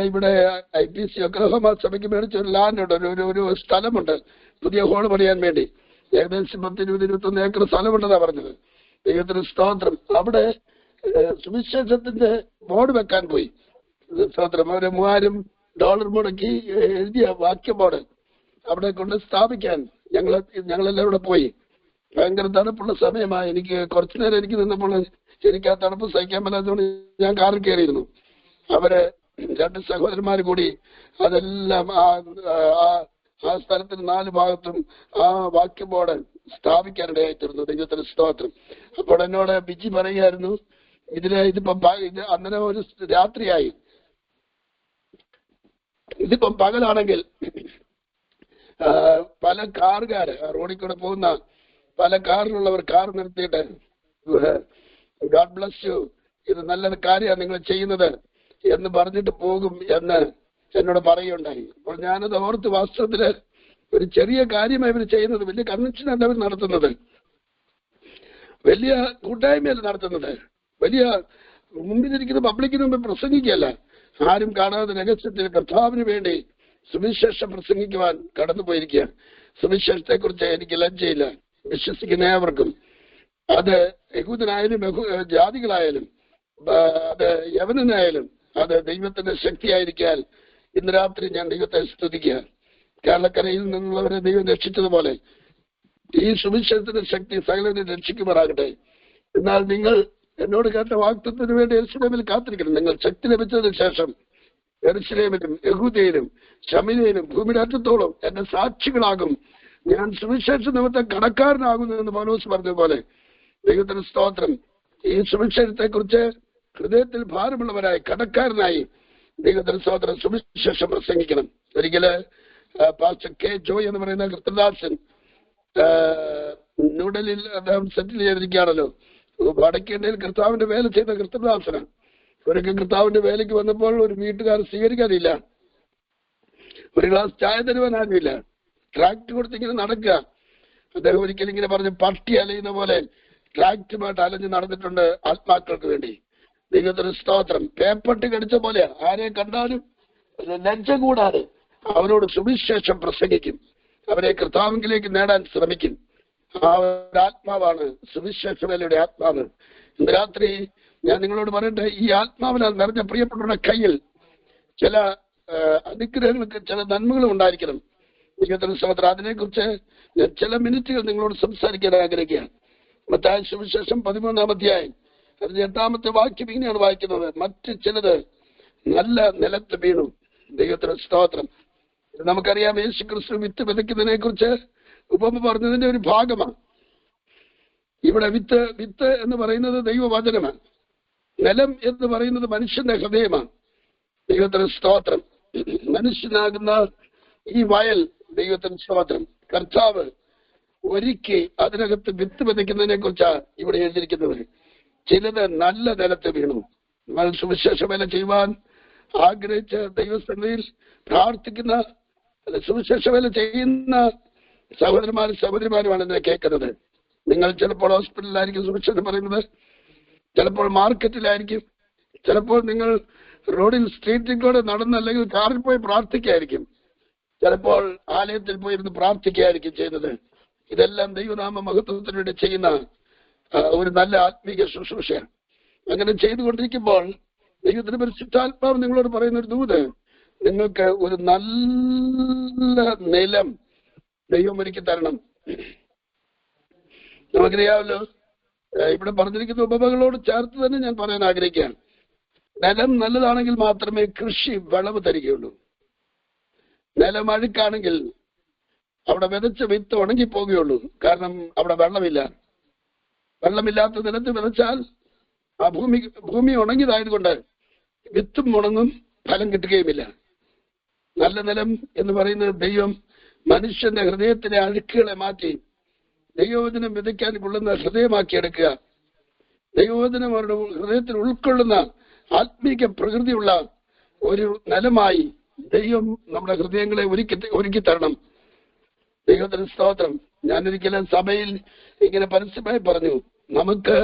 IPC ഒക്ലഹോമ സഭയ്ക്ക് മേടിച്ച ഒരു ലാൻഡുണ്ട്, ഒരു സ്ഥലമുണ്ട് പുതിയ ഹോൾ പണിയാൻ വേണ്ടി. ഏകദേശം 10-20-21 ഏക്കർ സ്ഥലമുണ്ടെന്നാ പറഞ്ഞത്. ദൈവത്തിന് സ്തോത്രം. അവിടെ സുവിശേഷത്തിന്റെ ബോർഡ് വെക്കാൻ പോയി. സ്തോത്രം. അവര് $3000 മുടക്കി എഴുതിയ വാക്യബോർഡ് അവിടെ കൊണ്ട് സ്ഥാപിക്കാൻ ഞങ്ങളെല്ലാം ഇവിടെ പോയി. ഭയങ്കര തണുപ്പുള്ള സമയമായി. എനിക്ക് കുറച്ചു നേരം എനിക്ക് നിന്നപ്പോൾ എനിക്ക് ആ തണുപ്പ് സഹിക്കാൻ പറ്റാത്തതുകൊണ്ട് ഞാൻ കാറിൽ കയറിയിരുന്നു. അവര് 2 സഹോദരന്മാർ കൂടി അതെല്ലാം ആ സ്ഥലത്തിന് 4 ഭാഗത്തും ആ വാക്യബോർഡ് സ്ഥാപിക്കാനിടയായിത്തീർന്നു. ദൈവത്തിന് സ്തോത്രം. അപ്പോൾ എന്നോട് ബിജി പറയുകയായിരുന്നു, ഇതിപ്പം അന്നേരം ഒരു രാത്രിയായി, ഇതിപ്പം പകലാണെങ്കിൽ പല കാറുകാര് റോഡിൽ കൂടെ പോകുന്ന പല കാറിലുള്ളവർ കാർ നിർത്തിയിട്ട് ഗോഡ് ബ്ലസ് യു, ഇത് നല്ലൊരു കാര്യമാണ് നിങ്ങൾ ചെയ്യുന്നത് എന്ന് പറഞ്ഞിട്ട് പോകും എന്ന് എന്നോട് പറയുകയുണ്ടായി. അപ്പോൾ ഞാനത് ഓർത്ത് വാസ്തവത്തില് ഒരു ചെറിയ കാര്യമായി ഇവർ ചെയ്യുന്നത്, വലിയ കൺവെൻഷനല്ല അവർ നടത്തുന്നത്, വലിയ കൂട്ടായ്മയല്ല നടത്തുന്നത്, വലിയ മുമ്പിലിരിക്കുന്ന പബ്ലിക്കിന് മുമ്പ് പ്രസംഗിക്കുകയല്ല, ആരും കാണാതെ രഹസ്യത്തിൽ കർത്താവിന് വേണ്ടി സുവിശേഷം പ്രസംഗിക്കുവാൻ കടന്നുപോയിരിക്കുക. സുവിശേഷത്തെ കുറിച്ച് എനിക്ക് ലജ്ജയില്ല. വിശ്വസിക്കുന്ന ഏവർക്കും, അത് യഹൂദനായാലും ജാതികളായാലും അത് യവനനായാലും അത് ദൈവത്തിന്റെ ശക്തിയായിരിക്കാൻ ഇന്ന് രാത്രി ഞാൻ ദൈവത്തെ സ്തുതിക്കുക. കേരളക്കരയിൽ നിന്നുള്ളവരെ ദൈവം രക്ഷിച്ചതുപോലെ ഈ സുവിശേഷത്തിന്റെ ശക്തി സകലനെ രക്ഷിക്കുമാറാകട്ടെ. എന്നാൽ നിങ്ങൾ എന്നോട് കേട്ട വാഗ്ദത്തത്തിന് വേണ്ടി യെരൂശലേമിൽ കാത്തിരിക്കണം. നിങ്ങൾ ശക്തി ലഭിച്ചതിന് ശേഷം യെരൂശലേമിലും യഹൂദയിലും ശമര്യയിലും ഭൂമിയുടെ അറ്റത്തോളം എന്റെ സാക്ഷികളാകും. ഞാൻ സുവിശേഷ നിമിത്തം കടക്കാരനാകുന്നു എന്ന് പൗലോസ് പറഞ്ഞതുപോലെ ദൈവത്തിന് സ്തോത്രം. ഈ സുവിശേഷത്തെ കുറിച്ച് ഹൃദയത്തിൽ ഭാരമുള്ളവരായി കടക്കാരനായി ദൈവത്തിന് സ്തോത്രം സുവിശേഷം പ്രസംഗിക്കണം. ഒരിക്കല് പാസ്റ്റർ കെ ജോയ് എന്ന് പറയുന്ന കൃഷ്ണദാസൻ ന്യൂഡൽഹിയിൽ അദ്ദേഹം സെറ്റിൽ ചെയ്തിരിക്കുകയാണല്ലോ. വടക്കേണ്ടയിൽ കർത്താവിന്റെ വേല ചെയ്ത കൃഷ്ണദാസനാണ്. ഒരിക്കൽ കർത്താവിന്റെ വേലയ്ക്ക് വന്നപ്പോൾ ഒരു വീട്ടുകാർ സ്വീകരിക്കാനില്ല, ഒരു ഗ്ലാസ് ചായ തരുവാൻ ആരുമില്ല. ട്രാക്ട് കൊടുത്തിങ്ങനെ നടക്കുക. അദ്ദേഹം ഒരിക്കലും ഇങ്ങനെ പറഞ്ഞ് പട്ടി അലയുന്ന പോലെ ട്രാക്റ്റുമായിട്ട് അലഞ്ഞ് നടന്നിട്ടുണ്ട് ആത്മാക്കൾക്ക് വേണ്ടി. ദൈവത്തിന് സ്തോത്രം. പേപ്പട്ടി കടിച്ച പോലെ ആരെ കണ്ടാലും ലജ്ജ കൂടാതെ അവരോട് സുവിശേഷം പ്രസംഗിക്കും, അവരെ കർത്താവിലേക്ക് നേടാൻ ശ്രമിക്കും. ആ ഒരു ആത്മാവാണ് സുവിശേഷ വേലയുടെ ആത്മാവ്. ഇന്ന് രാത്രി ഞാൻ നിങ്ങളോട് പറയട്ടെ, ഈ ആത്മാവിനാൽ നിറഞ്ഞ പ്രിയപ്പെട്ടവരുടെ കയ്യിൽ ചില അനുഗ്രഹങ്ങൾക്ക് ചില നന്മകളും ഉണ്ടായിരിക്കണം. ദൈവത്തിന് സ്തോത്രം. അതിനെക്കുറിച്ച് ഞാൻ ചില മിനിറ്റുകൾ നിങ്ങളോട് സംസാരിക്കാൻ ആഗ്രഹിക്കുകയാണ്. മത്തായി സുവിശേഷം 13-ാം അധ്യായം അതിന്റെ 8-ാമത്തെ വാക്യം ഇങ്ങനെയാണ് വായിക്കുന്നത്: മറ്റ് ചിലത് നല്ല നിലത്ത് വീണു. ദൈവത്തിന് സ്തോത്രം. നമുക്കറിയാം, യേശു ക്രിസ്തു വിത്ത് വിതയ്ക്കുന്നതിനെ കുറിച്ച് ഉപമ പറഞ്ഞതിന്റെ ഒരു ഭാഗമാണ്. ഇവിടെ വിത്ത് എന്ന് പറയുന്നത് ദൈവവചനമാണ്. നിലം എന്ന് പറയുന്നത് മനുഷ്യന്റെ ഹൃദയമാണ്. ദൈവത്തിന് സ്തോത്രം. മനുഷ്യനാകുന്ന ഈ വയൽ ദൈവത്തിന് സ്തോത്രം കർത്താവ് ഒരുക്കി അതിനകത്ത് വിത്ത് വിതയ്ക്കുന്നതിനെ കുറിച്ചാണ് ഇവിടെ എഴുതിയിരിക്കുന്നത്. ചിലത് നല്ല നിലത്ത് വീണു. സുവിശേഷ വേല ചെയ്യുവാൻ ആഗ്രഹിച്ച് ദൈവസന്നിധിയിൽ പ്രാർത്ഥിക്കുന്ന സുവിശേഷ വേല ചെയ്യുന്ന സഹോദരന്മാരും സഹോദരിമാരുമാണ് എന്നെ കേൾക്കുന്നത്. നിങ്ങൾ ചിലപ്പോൾ ഹോസ്പിറ്റലിലായിരിക്കും സുവിശേഷം പറയുന്നത്, ചിലപ്പോൾ മാർക്കറ്റിലായിരിക്കും, ചിലപ്പോൾ നിങ്ങൾ റോഡിൽ സ്ട്രീറ്റിൽ കൂടെ നടന്ന് അല്ലെങ്കിൽ കാറിൽ പോയി പ്രാർത്ഥിക്കായിരിക്കും, ചിലപ്പോൾ ആലയത്തിൽ പോയിരുന്ന് പ്രാർത്ഥിക്കുകയായിരിക്കും ചെയ്യുന്നത്. ഇതെല്ലാം ദൈവനാമ മഹത്വത്തിന് വേണ്ടി ചെയ്യുന്ന ഒരു നല്ല ആത്മീക ശുശ്രൂഷയാണ്. അങ്ങനെ ചെയ്തുകൊണ്ടിരിക്കുമ്പോൾ ദൈവത്തിന്റെ പരിശുദ്ധാത്മാവ് നിങ്ങളോട് പറയുന്ന ഒരു ദൂത്, നിങ്ങൾക്ക് ഒരു നല്ല നിലം ദൈവം ഒരുക്കി തരണം. നമുക്കറിയാമല്ലോ, ഇവിടെ പറഞ്ഞിരിക്കുന്ന ഉപമകളോട് ചേർത്ത് തന്നെ ഞാൻ പറയാൻ ആഗ്രഹിക്കുകയാണ്. നിലം നല്ലതാണെങ്കിൽ മാത്രമേ കൃഷി വിളവ് തരികയുള്ളൂ. നിലം അഴുക്കാണെങ്കിൽ അവിടെ വിതച്ച വിത്ത് ഉണങ്ങിപ്പോകുകയുള്ളൂ. കാരണം അവിടെ വെള്ളമില്ല. വെള്ളമില്ലാത്ത നിലത്ത് വിതച്ചാൽ ആ ഭൂമി ഉണങ്ങിയതായതുകൊണ്ട് വിത്തും ഉണങ്ങും, ഫലം കിട്ടുകയുമില്ല. നല്ല നിലം എന്ന് പറയുന്നത് ദൈവം മനുഷ്യന്റെ ഹൃദയത്തിലെ അഴുക്കുകളെ മാറ്റി ദൈവവചനം വിതയ്ക്കാൻ കൊള്ളുന്ന ഹൃദയമാക്കിയെടുക്കുക. ദൈവവചനം അവരുടെ ഹൃദയത്തിൽ ഉൾക്കൊള്ളുന്ന ആത്മീക പ്രകൃതിയുള്ള ഒരു നിലമായി ദൈവം നമ്മുടെ ഹൃദയങ്ങളെ ഒരുക്കി തരണം. ദൈവത്തിന് സ്തോത്രം. ഞാനൊരിക്കലും സഭയിൽ ഇങ്ങനെ പരസ്യമായി പറഞ്ഞു, നമുക്ക്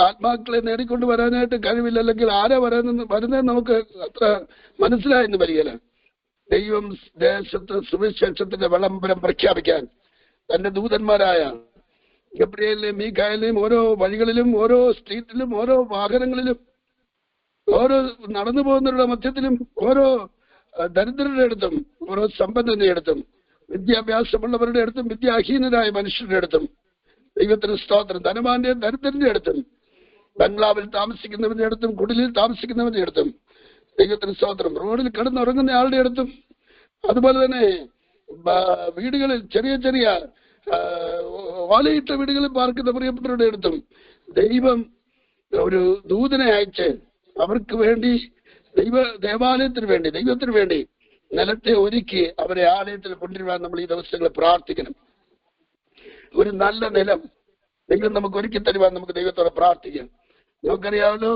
ആത്മാക്കളെ നേടിക്കൊണ്ട് വരാനായിട്ട് കഴിവില്ല, അല്ലെങ്കിൽ ആരാ വരുന്നത് നമുക്ക് അത്ര മനസ്സിലായെന്ന് വരികയില്ല. ദൈവം ദേശത്ത് സുവിശേഷത്തിന്റെ വിളംബരം പ്രഖ്യാപിക്കാൻ തന്റെ ദൂതന്മാരായ ഗബ്രിയേലിനെയും മീഖായേലിനെയും ഓരോ വഴികളിലും ഓരോ സ്ട്രീറ്റിലും ഓരോ വാഹനങ്ങളിലും ഓരോ നടന്നു പോകുന്നവരുടെ മധ്യത്തിലും ഓരോ ദരിദ്രരുടെ അടുത്തും ഓരോ സമ്പന്നന്റെ അടുത്തും വിദ്യാഭ്യാസമുള്ളവരുടെ അടുത്തും വിദ്യാഹീനരായ മനുഷ്യരുടെ അടുത്തും ദൈവത്തിന് സ്തോത്രം. ധനവാന്റെ ദരിദ്രന്റെ അടുത്തും ബംഗ്ലാവിൽ താമസിക്കുന്നവരുടെ അടുത്തും കുടിലിൽ താമസിക്കുന്നവരുടെ അടുത്തും ദൈവത്തിന് സ്തോത്രം. റോഡിൽ കിടന്നുറങ്ങുന്ന ആളുടെ അടുത്തും അതുപോലെ തന്നെ വീടുകളിൽ ചെറിയ ചെറിയ ഓലയിട്ട വീടുകളിൽ പാർക്കുന്ന പ്രിയപ്പെട്ടവരുടെ അടുത്തും ദൈവം ഒരു ദൂതനെ അയച്ച് അവർക്ക് വേണ്ടി ദേവാലയത്തിന് വേണ്ടി ദൈവത്തിന് വേണ്ടി നിലത്തെ ഒരുക്കി അവരെ ആലയത്തിൽ കൊണ്ടുവരാൻ നമ്മൾ ഈ ദിവസങ്ങളിൽ പ്രാർത്ഥിക്കണം. ഒരു നല്ല നിലം ദൈവം നമുക്ക് ഒരുക്കി തരുവാൻ നമുക്ക് ദൈവത്തോടെ പ്രാർത്ഥിക്കാം. നമുക്കറിയാമല്ലോ,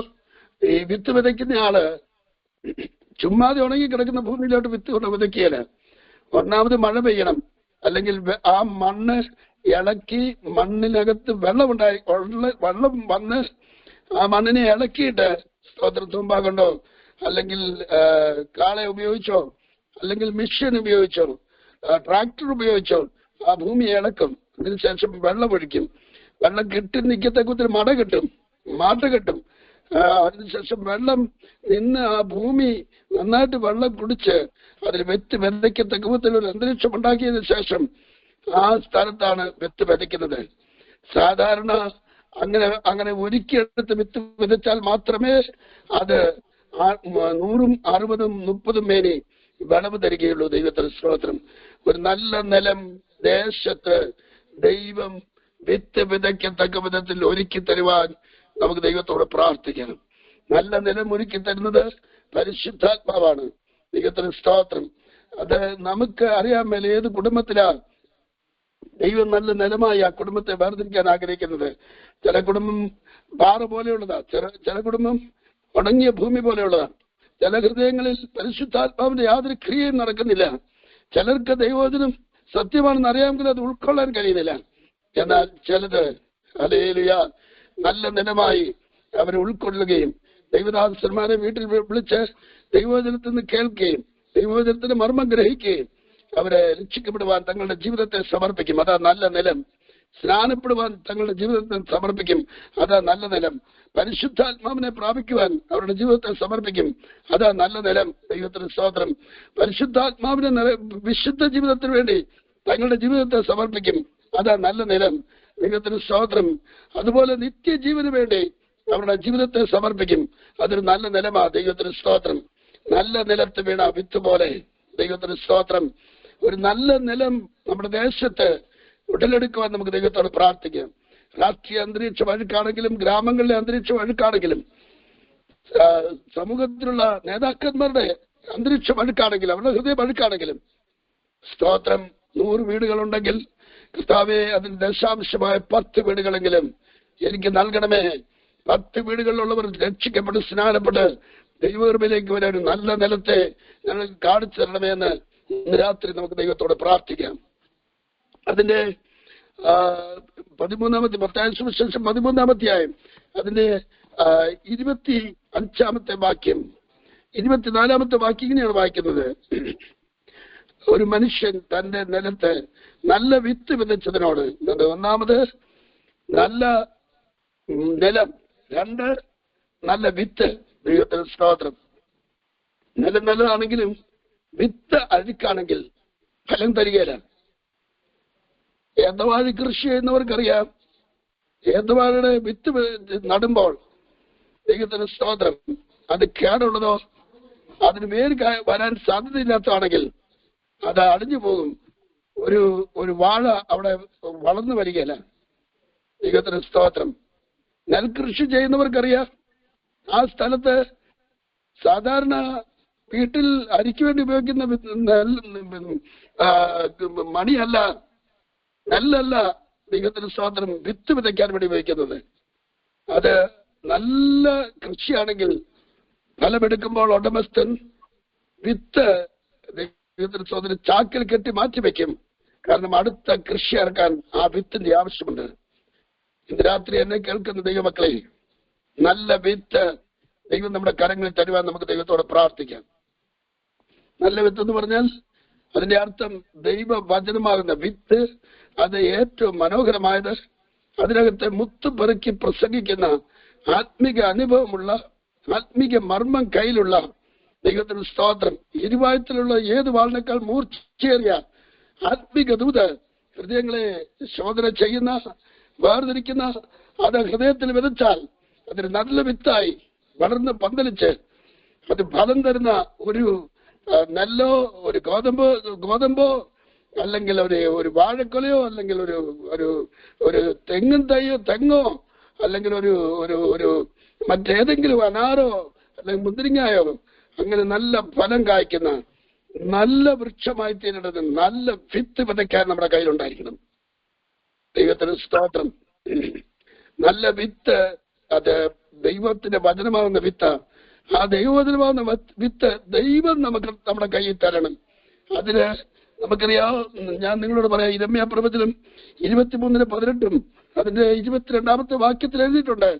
ഈ വിത്ത് വിതയ്ക്കുന്ന ആള് ചുമ്മാതെ ഉണങ്ങി കിടക്കുന്ന ഭൂമിയിലോട്ട് വിത്ത് കൊണ്ട് വിതയ്ക്കുകയല്ല. ഒന്നാമത് മഴ പെയ്യണം, അല്ലെങ്കിൽ ആ മണ്ണ് ഇളക്കി മണ്ണിനകത്ത് വെള്ളം വന്ന് ആ മണ്ണിനെ ഇളക്കിയിട്ട് സ്തോത്രം തൂമ്പ കൊണ്ടോ അല്ലെങ്കിൽ കാളെ ഉപയോഗിച്ചോ അല്ലെങ്കിൽ മെഷീൻ ഉപയോഗിച്ചോ ട്രാക്ടർ ഉപയോഗിച്ചോ ആ ഭൂമി ഇളക്കും. അതിനുശേഷം വെള്ളം ഒഴിക്കും. വെള്ളം കെട്ടി നിൽക്കത്തക്കത്തിൽ മട കെട്ടും, മാട്ട കെട്ടും. അതിനുശേഷം വെള്ളം നിന്ന് ആ ഭൂമി നന്നായിട്ട് വെള്ളം കുടിച്ച് അതിൽ വെത്ത് വിതയ്ക്കത്തക്കത്തിൽ ഒരു അന്തരീക്ഷം ഉണ്ടാക്കിയതിനു ശേഷം ആ സ്ഥലത്താണ് വിത്ത് വിതയ്ക്കുന്നത്. സാധാരണ അങ്ങനെ ഒരുക്കിയെടുത്ത് വിത്ത് വിതച്ചാൽ മാത്രമേ അത് 100, 60, 30 മേനി വിളവ് തരികയുള്ളൂ. ദൈവത്തിന് സ്തോത്രം. ഒരു നല്ല നിലം ദേശത്ത് ദൈവം വിത്ത് വിതയ്ക്കത്തക്ക വിധത്തിൽ ഒരുക്കി തരുവാൻ നമുക്ക് ദൈവത്തോട് പ്രാർത്ഥിക്കണം. നല്ല നിലം ഒരുക്കി തരുന്നത് പരിശുദ്ധാത്മാവാണ്. ദൈവത്തിന് സ്തോത്രം. അത് നമുക്ക് അറിയാൻ മേലെ ഏത് കുടുംബത്തിലാ ദൈവം നല്ല നിലമായി ആ കുടുംബത്തെ വേർതിരിക്കാൻ ആഗ്രഹിക്കുന്നത്. ചില കുടുംബം പാറ പോലെയുള്ളതാ, ചില കുടുംബം ഉണങ്ങിയ ഭൂമി പോലെയുള്ളതാ. ചില ഹൃദയങ്ങളിൽ പരിശുദ്ധാത്മാവിന്റെ യാതൊരു ക്രിയയും നടക്കുന്നില്ല. ചിലർക്ക് ദൈവവചനം സത്യമാണെന്ന് അറിയാമെങ്കിൽ അത് ഉൾക്കൊള്ളാൻ കഴിയുന്നില്ല. എന്നാൽ ചിലത് ഹല്ലേലൂയ നല്ല നിലമായി അവരെ ഉൾക്കൊള്ളുകയും ദൈവദാസന്മാരെ വീട്ടിൽ വിളിച്ച് ദൈവവചനത്തിൽ നിന്ന് കേൾക്കുകയും ദൈവവചനത്തിന്റെ മർമ്മം ഗ്രഹിക്കുകയും അവരെ രക്ഷിക്കപ്പെടുവാൻ തങ്ങളുടെ ജീവിതത്തെ സമർപ്പിക്കും. അതാ നല്ല നിലം. സ്നാനപ്പെടുവാൻ തങ്ങളുടെ ജീവിതത്തെ സമർപ്പിക്കും. അതാ നല്ല നിലം. പരിശുദ്ധാത്മാവിനെ പ്രാപിക്കുവാൻ അവരുടെ ജീവിതത്തെ സമർപ്പിക്കും. അതാ നല്ല നിലം. ദൈവത്തിന് സ്തോത്രം. പരിശുദ്ധാത്മാവിനെ വിശുദ്ധ ജീവിതത്തിന് വേണ്ടി തങ്ങളുടെ ജീവിതത്തെ സമർപ്പിക്കും. അതാ നല്ല നിലം. ദൈവത്തിന് സ്തോത്രം. അതുപോലെ നിത്യജീവന് വേണ്ടി അവരുടെ ജീവിതത്തെ സമർപ്പിക്കും. അതൊരു നല്ല നിലമാ. ദൈവത്തിന് സ്തോത്രം. നല്ല നിലത്ത് വീണ വിത്ത് പോലെ. ദൈവത്തിന് സ്തോത്രം. ഒരു നല്ല നിലം നമ്മുടെ ദേശത്ത് ഉടലെടുക്കുവാൻ നമുക്ക് ദൈവത്തോട് പ്രാർത്ഥിക്കാം. രാഷ്ട്രീയ അന്തരീക്ഷം അഴുക്കാണെങ്കിലും ഗ്രാമങ്ങളിലെ അന്തരീക്ഷം അഴുക്കാണെങ്കിലും സമൂഹത്തിലുള്ള നേതാക്കന്മാരുടെ അന്തരീക്ഷം അഴുക്കാണെങ്കിലും അവരുടെ ഹൃദയം അഴുക്കാണെങ്കിലും സ്തോത്രം 100 വീടുകളുണ്ടെങ്കിൽ കർത്താവേ അതിന് ദശാംശമായ 10 വീടുകളെങ്കിലും എനിക്ക് നൽകണമേ. 10 വീടുകളിലുള്ളവർ രക്ഷിക്കപ്പെട്ട് സ്നാനപ്പെട്ട് ദൈവകൃപയിലേക്ക് വരാൻ ഒരു നല്ല നിലത്തെ ഞങ്ങൾക്ക് കാണിച്ചു തരണമേ എന്ന് ഇന്ന് രാത്രി നമുക്ക് ദൈവത്തോട് പ്രാർത്ഥിക്കാം. അതിന്റെ 13-ാമത്തെ മത്തായി സുവിശേഷം 13-ാമത്തെ അതിന്റെ 25-ാമത്തെ വാക്യം 24-ാമത്തെ വാക്യം ഇങ്ങനെയാണ് വായിക്കുന്നത്. ഒരു മനുഷ്യൻ തന്റെ നിലത്ത് നല്ല വിത്ത് വിതച്ചതിനോട്, ഒന്നാമത് നല്ല നിലം, 2 നല്ല വിത്ത്. ദൈവത്തിന് സ്തോത്രം. നിലം നല്ലതാണെങ്കിലും വിത്ത് അഴുക്കാണെങ്കിൽ ഫലം തരികയില്ല. ഏത്തവാഴ കൃഷി ചെയ്യുന്നവർക്കറിയാം, ഏത്തവാഴയുടെ വിത്ത് നടുമ്പോൾ ദൈവത്തിന് സ്തോത്രം അത് കേടുള്ളതോ അതിന് വേര് വരാൻ സാധ്യതയില്ലാത്തതാണെങ്കിൽ അത് അടിഞ്ഞു പോകും. ഒരു വാഴ അവിടെ വളർന്നു വരികയില്ല. ദൈവത്തിന് സ്തോത്രം. നെൽകൃഷി ചെയ്യുന്നവർക്കറിയാം, ആ സ്ഥലത്ത് സാധാരണ വീട്ടിൽ അരിക്ക് വേണ്ടി ഉപയോഗിക്കുന്ന മണിയല്ല, നെല്ലല്ല ദൈവത്തിന് സ്തോത്രം വിത്ത് വിതയ്ക്കാൻ വേണ്ടി ഉപയോഗിക്കുന്നത്. അത് നല്ല കൃഷിയാണെങ്കിൽ ഫലമെടുക്കുമ്പോൾ ഉടമസ്ഥൻ വിത്ത് ദൈവത്തിന് സ്തോത്രം ചാക്കിൽ കെട്ടി മാറ്റിവെക്കും. കാരണം അടുത്ത കൃഷി ഇറക്കാൻ ആ വിത്തിന്റെ ആവശ്യമുണ്ട്. ഇന്ന് രാത്രി എന്നെ കേൾക്കുന്ന ദൈവമക്കളെ, നല്ല വിത്ത് ദൈവം നമ്മുടെ കരങ്ങളിൽ തരുവാൻ നമുക്ക് ദൈവത്തോടെ പ്രാർത്ഥിക്കാം. നല്ല വിത്ത് എന്ന് പറഞ്ഞാൽ അതിന്റെ അർത്ഥം ദൈവവചനമാകുന്ന വിത്ത്. അത് ഏറ്റവും മനോഹരമായത് അതിനകത്തെ മുത്ത് പെറുക്കി പ്രസംഗിക്കുന്ന ആത്മിക അനുഭവമുള്ള ആത്മീക മർമ്മം കയ്യിലുള്ള ദൈവത്തിന് സ്തോത്രം. ഇരുവായത്തിലുള്ള ഏത് വാളിനേക്കാൾ മൂർച്ചയേറിയ ആത്മീക ദൂത് ഹൃദയങ്ങളെ ശോധന ചെയ്യുന്ന, വേർതിരിക്കുന്ന, അത് ഹൃദയത്തിൽ വിതച്ചാൽ അതൊരു നല്ല വിത്തായി വളർന്ന് പന്തലിച്ച് അത് ഫലം തരുന്ന ഒരു നെല്ലോ, ഒരു ഗോതമ്പോ, അല്ലെങ്കിൽ ഒരു വാഴക്കൊലയോ, അല്ലെങ്കിൽ ഒരു തെങ്ങോ, അല്ലെങ്കിൽ ഒരു മറ്റേതെങ്കിലും അനാറോ അല്ലെങ്കിൽ മുന്തിരിങ്ങായോ, അങ്ങനെ നല്ല ഫലം കായ്ക്കുന്ന നല്ല വൃക്ഷമായി തീരേണ്ടത് നല്ല വിത്ത് വിതയ്ക്കാൻ നമ്മുടെ കയ്യിലുണ്ടായിരിക്കണം. ദൈവത്തിന് സ്തോത്രം. നല്ല വിത്ത്, അത് ദൈവത്തിന്റെ വചനമാകുന്ന വിത്ത്. ആ ദൈവവചനമാകുന്ന വിത്ത് ദൈവം നമ്മുടെ കയ്യിൽ തരണം. അതിന് നമുക്കറിയാം, ഞാൻ നിങ്ങളോട് പറയാം, ഇരമ്യാ പ്രവചനം 23:18 അതിന്റെ 22 വാക്യത്തിൽ എഴുതിയിട്ടുണ്ട്.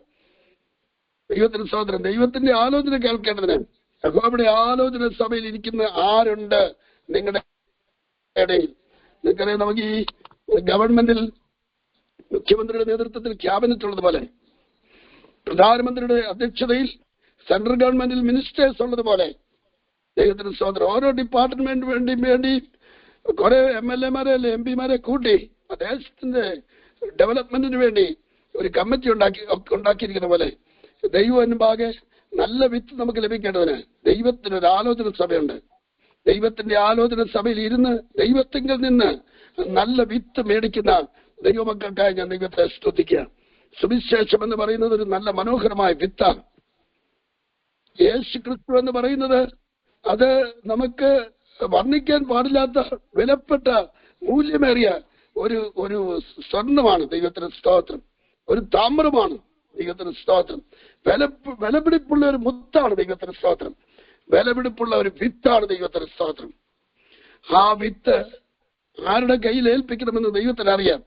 ദൈവത്തിന് സ്തോത്രം. ദൈവത്തിന്റെ ആലോചന കേൾക്കേണ്ടതിന് യഹോവയുടെ ആലോചന സഭയിൽ ഇരിക്കുന്ന ആരുണ്ട് നിങ്ങളുടെ ഇടയിൽ? നിങ്ങൾക്കറിയാം, നമുക്ക് ഈ ഗവൺമെന്റിൽ മുഖ്യമന്ത്രിയുടെ നേതൃത്വത്തിൽ ക്യാബിനറ്റ് ഉള്ളതുപോലെ, പ്രധാനമന്ത്രിയുടെ അധ്യക്ഷതയിൽ സെൻട്രൽ ഗവൺമെന്റിൽ മിനിസ്റ്റേഴ്സ് ഉള്ളതുപോലെ, ദൈവത്തിന് സ്തോത്രം, ഓരോ ഡിപ്പാർട്ട്മെന്റിന് വേണ്ടി കുറെ MLA-മാരെ അല്ലെ MP-മാരെ കൂട്ടി ദേശത്തിന്റെ ഡെവലപ്മെന്റിന് വേണ്ടി ഒരു കമ്മിറ്റി ഉണ്ടാക്കിയിരിക്കുന്ന പോലെ ദൈവം മുൻപാകെ നല്ല വിത്ത് നമുക്ക് ലഭിക്കേണ്ടതിന് ദൈവത്തിനൊരു ആലോചന സഭയുണ്ട്. ദൈവത്തിന്റെ ആലോചന സഭയിൽ ഇരുന്ന് ദൈവത്തിങ്കിൽ നിന്ന് നല്ല വിത്ത് മേടിക്കുന്ന ദൈവമക്കൾക്കായി ഞാൻ ദൈവത്തെ സ്തുതിക്കുക. സുവിശേഷം എന്ന് പറയുന്നത് ഒരു നല്ല മനോഹരമായ വിത്താണ്. യേശു ക്രിസ്തു എന്ന് പറയുന്നത് അത് നമുക്ക് വർണ്ണിക്കാൻ പാടില്ലാത്ത വിലപ്പെട്ട മൂല്യമേറിയ ഒരു സ്വർണമാണ്. ദൈവത്തിന് സ്തോത്രം. ഒരു താമ്രമാണ്. ദൈവത്തിന് സ്തോത്രം. വിലപിടിപ്പുള്ള ഒരു മുത്താണ്. ദൈവത്തിന് സ്തോത്രം. വിലപിടിപ്പുള്ള ഒരു വിത്താണ്. ദൈവത്തിന് സ്തോത്രം. ആ വിത്ത് ആരുടെ കയ്യിൽ ഏൽപ്പിക്കണമെന്ന് ദൈവത്തിന് അറിയാം.